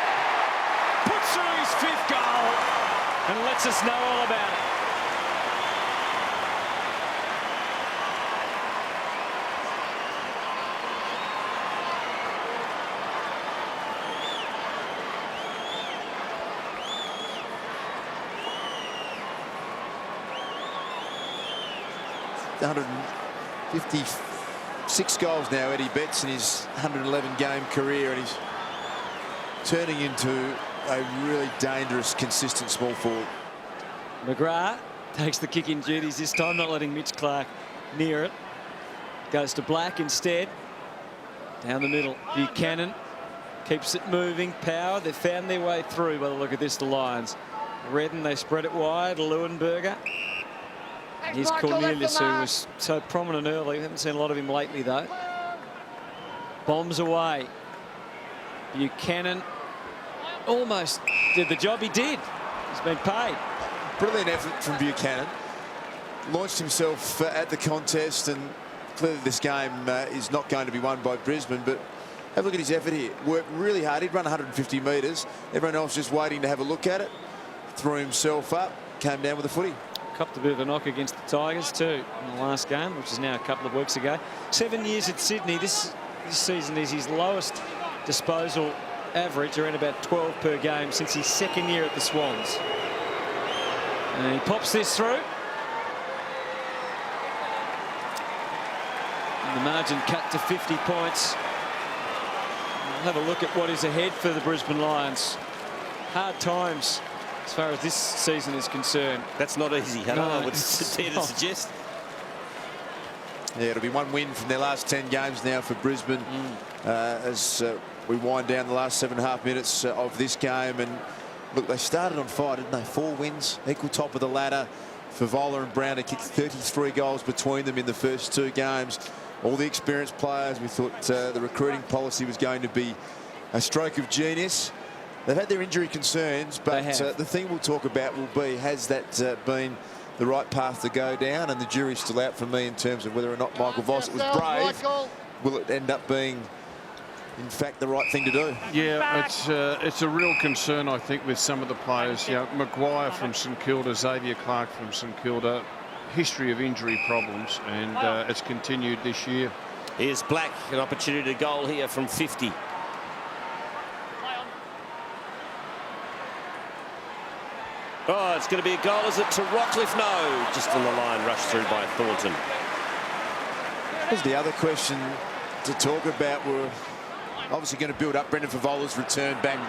Puts through his 5th goal and lets us know all about it. 156 goals now, Eddie Betts, in his 111-game career, and he's turning into a really dangerous, consistent small forward. McGrath takes the kicking duties this time, not letting Mitch Clark near it. Goes to Black instead. Down the middle, Buchanan keeps it moving. Power, they've found their way through by the look of this, the Lions. Redden, they spread it wide. Leuenberger. Here's Cornelius, who was so prominent early. We haven't seen a lot of him lately, though. Bombs away. Buchanan almost did the job he did. He's been paid. Brilliant effort from Buchanan. Launched himself at the contest, and clearly this game is not going to be won by Brisbane, but have a look at his effort here. Worked really hard. He'd run 150 metres. Everyone else just waiting to have a look at it. Threw himself up, came down with a footy. Copped a bit of a knock against the Tigers too in the last game, which is now a couple of weeks ago. 7 years at Sydney. This season is his lowest disposal average, around about 12 per game, since his second year at the Swans. And he pops this through. And the margin cut to 50 points. We'll have a look at what is ahead for the Brisbane Lions. Hard times as far as this season is concerned. That's not easy. I don't know what it's dare to suggest. Yeah, it'll be one win from their last 10 games now for Brisbane as we wind down the last 7.5 minutes of this game. And look, they started on fire, didn't they? 4 wins, equal top of the ladder. Favola and Brown had kicked 33 goals between them in the first 2 games. All the experienced players. We thought the recruiting policy was going to be a stroke of genius. They've had their injury concerns, but the thing we'll talk about will be, has that been the right path to go down? And the jury's still out for me in terms of whether or not Michael Voss was brave. Will it end up being, in fact, the right thing to do? Yeah, it's a real concern, I think, with some of the players. You know, Maguire from St Kilda, Xavier Clark from St Kilda, history of injury problems, and it's continued this year. Here's Black, an opportunity to goal here from 50. Oh, it's going to be a goal. Is it to Rockcliffe? No, just on the line, rushed through by Thornton. Here's the other question to talk about. We're obviously going to build up Brendan Favola's return back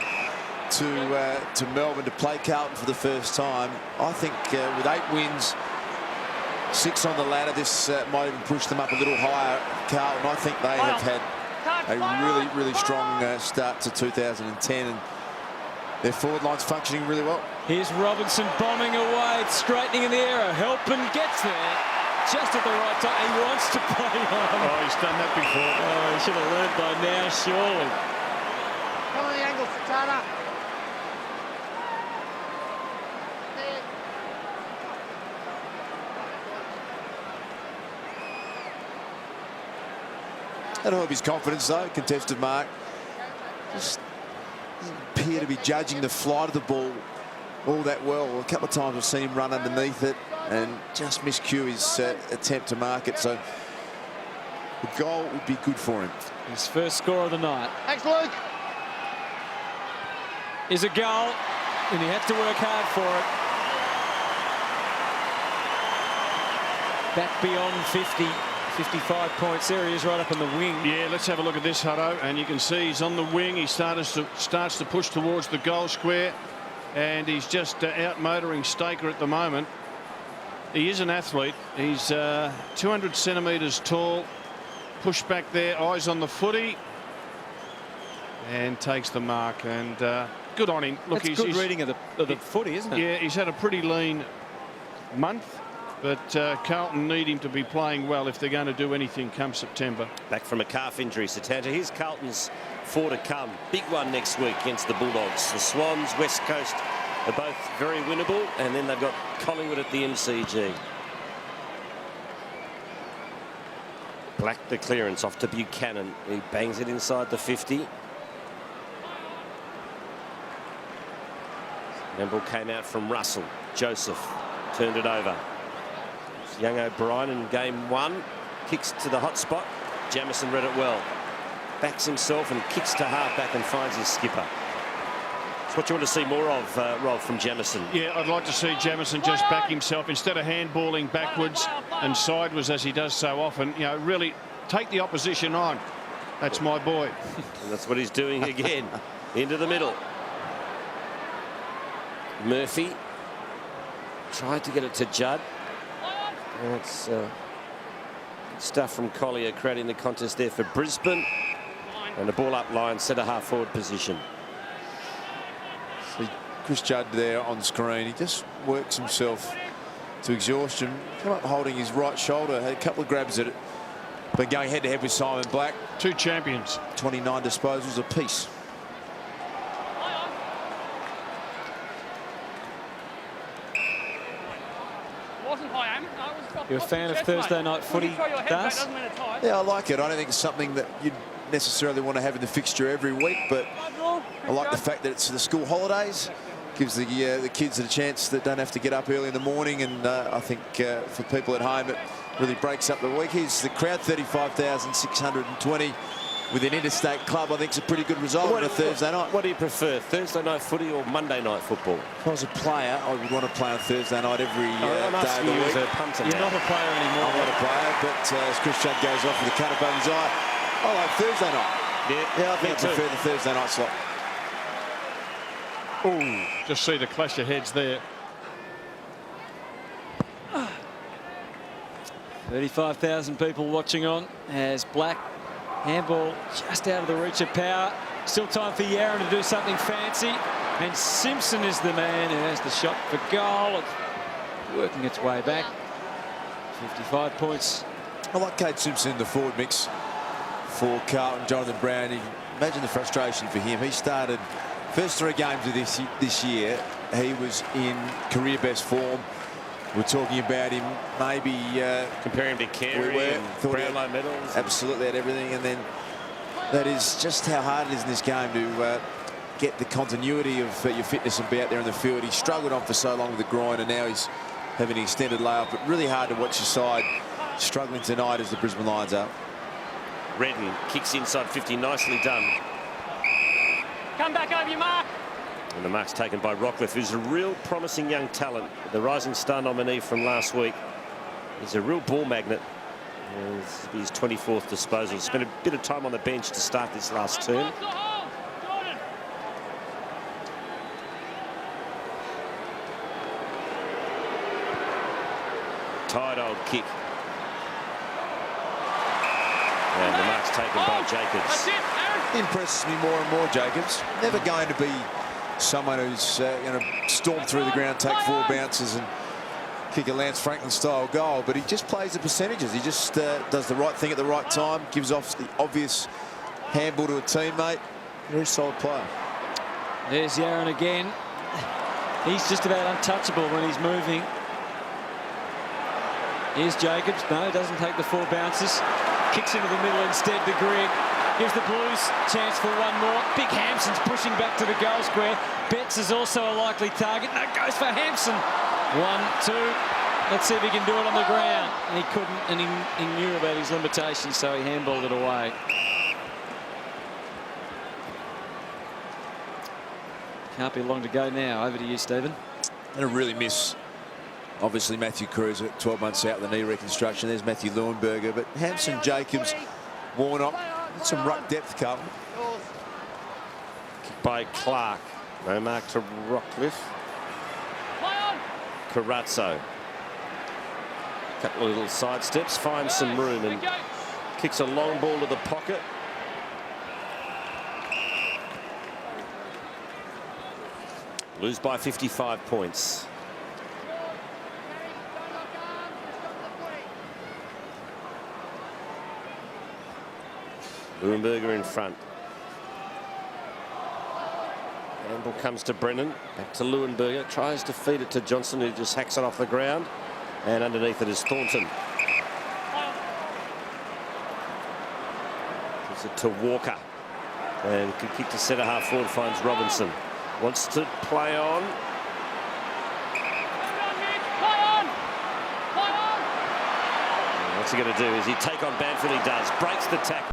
to Melbourne to play Carlton for the first time. I think with 8 wins, 6 on the ladder, this might even push them up a little higher. Carlton, I think they have had a really, really strong start to 2010, and their forward line's functioning really well. Here's Robinson bombing away, straightening in the air. Helpin gets there just at the right time. He wants to play on. Oh, he's done that before. Oh, he should have learned by now, surely. Come on the angle, Satana. That'll help his confidence, though. Contested mark. Just doesn't appear to be judging the flight of the ball all that well. A couple of times I've seen him run underneath it and just miscue his attempt to mark it. So the goal would be good for him. His first score of the night. Thanks, Luke. Is a goal, and he had to work hard for it. Back beyond 50. 55 points. There he is, right up on the wing. Yeah, let's have a look at this, Hutto, and you can see he's on the wing. He starts to push towards the goal square, and he's just out motoring Staker at the moment. He is an athlete. He's 200 centimetres tall. Push back there, eyes on the footy, and takes the mark. And good on him. Look, that's good reading of the footy, isn't it? Yeah, he's had a pretty lean month. But Carlton need him to be playing well if they're going to do anything come September. Back from a calf injury, Satanta. Here's Carlton's 4 to come. Big one next week against the Bulldogs. The Swans, West Coast are both very winnable, and then they've got Collingwood at the MCG. Black the clearance off to Buchanan. He bangs it inside the 50. Memble came out from Russell. Joseph turned it over. Young O'Brien in game 1. Kicks to the hot spot. Jamison read it well. Backs himself and kicks to halfback and finds his skipper. It's what you want to see more of, Rob, from Jamison. Yeah, I'd like to see Jamison just back himself instead of handballing backwards and sideways as he does so often. You know, really take the opposition on. That's my boy. And that's what he's doing again. Into the middle. Murphy tried to get it to Judd. That's stuff from Collier creating the contest there for Brisbane. And the ball up line, centre half forward position. See Chris Judd there on screen. He just works himself to exhaustion. Come up holding his right shoulder. Had a couple of grabs at it. But going head to head with Simon Black. 2 champions. 29 disposals apiece. You're a fan of Thursday night footy, Das? Yeah, I like it. I don't think it's something that you'd necessarily want to have in the fixture every week, but I like the fact that it's the school holidays. Gives the kids a chance that don't have to get up early in the morning, and I think for people at home it really breaks up the week. Here's the crowd, 35,620 with an interstate club. I think it's a pretty good result on a Thursday night. What do you prefer, Thursday night footy or Monday night football? If I was a player, I would want to play on Thursday night every I'm day of asking the you week. as a punter You're now. not a player anymore. I'm not a player, but as Chris Judd goes off with a cut above his eye, I like Thursday night. Yeah, I think I prefer the Thursday night slot. Ooh, just see the clash of heads there. 35,000 people watching on as Black handball just out of the reach of power. Still time for Yaron to do something fancy, and Simpson is the man who has the shot for goal. It's working its way back. 55 points. I like Kade Simpson in the forward mix for Carlton. Jonathan Brown, you can imagine the frustration for him. He started first 3 games of this year. He was in career best form. We're talking about him maybe comparing him to Carey and Brownlow medals. Absolutely had everything, and then that is just how hard it is in this game to get the continuity of your fitness and be out there in the field. He struggled on for so long with the groin, and now he's having an extended layoff, but really hard to watch your side struggling tonight as the Brisbane Lions are. Redden kicks inside 50, nicely done. Come back over your mark. And the mark's taken by Rockcliffe, who's a real promising young talent. The Rising Star nominee from last week. He's a real ball magnet. This will be his 24th disposal. Spent a bit of time on the bench to start this last term. Tight old kick. And the mark's taken by Jacobs. He impresses me more and more, Jacobs. Never going to be someone who's going to storm through the ground, take 4 bounces and kick a Lance Franklin style goal, but he just plays the percentages. He just does the right thing at the right time, gives off the obvious handball to a teammate. Very solid player. There's Yaron again. He's just about untouchable when he's moving. Here's Jacobs. No, doesn't take the 4 bounces. Kicks into the middle instead to Grigg. Gives the Blues chance for one more. Big Hampson's pushing back to the goal square. Betts is also a likely target. No, goes for Hampson. 1, 2. Let's see if he can do it on the ground. And he couldn't, and he knew about his limitations, so he handballed it away. Can't be long to go now. Over to you, Stephen. And I really miss, obviously, Matthew Cruz at 12 months out with the knee reconstruction. There's Matthew Leuenberger, but Hampson, Jacobs, Warnock, some ruck depth, Carlton. Kick by Clark. No mark to Rockcliffe. Carazzo. Couple of little side steps, finds some room and kicks a long ball to the pocket. Blues by 55 points. Leuenberger in front. Handball comes to Brennan. Back to Leuenberger. Tries to feed it to Johnson, who just hacks it off the ground. And underneath it is Thornton. Gives it to Walker. And good kick to centre half forward, finds Robinson. Wants to play on. What's he going to do? Is he take on Banfield? He does. Breaks the tackle.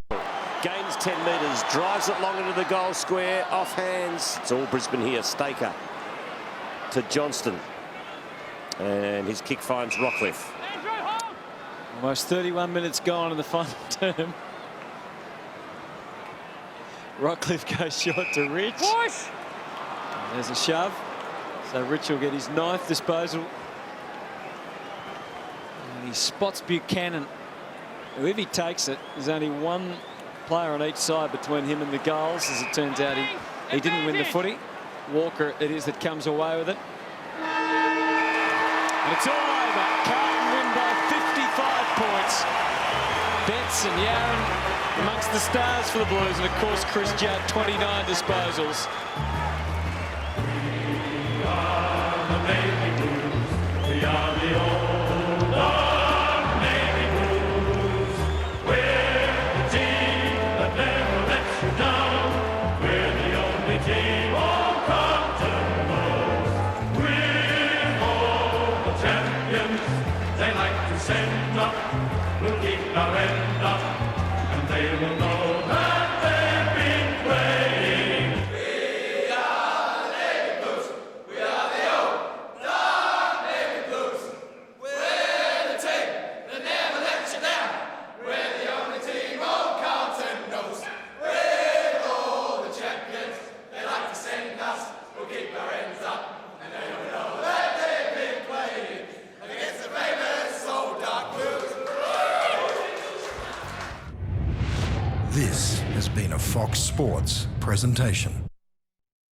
gains 10 metres, drives it long into the goal square, off hands. It's all Brisbane here. Staker to Johnston. And his kick finds Rockcliffe. Almost 31 minutes gone in the final term. Rockcliffe goes short to Rich. Push! There's a shove. So Rich will get his 9th disposal. And he spots Buchanan, who, if he takes it, there's only one player on each side between him and the goals. As it turns out, he didn't win the footy. Walker it is that comes away with it. And it's all over. Carlton win by 55 points. Betts and Yaron amongst the stars for the Blues, and of course Chris Judd, 29 disposals. We are the Navy Blues. We are the old Navy Blues. We're the team that never lets you down. We're the only team all Carlton knows. We're all the champions. They like to send up. We'll keep our end up, and they will know that they've been playing. We are the Navy Blues. We are the old dark Navy Blues. We're the team that never lets you down. We're the only team old Carlton knows. We're all the champions. They like to send us. We'll keep our ends up, and they will know that they've been playing against the famous old dark Blues. This has been a Fox Sports presentation.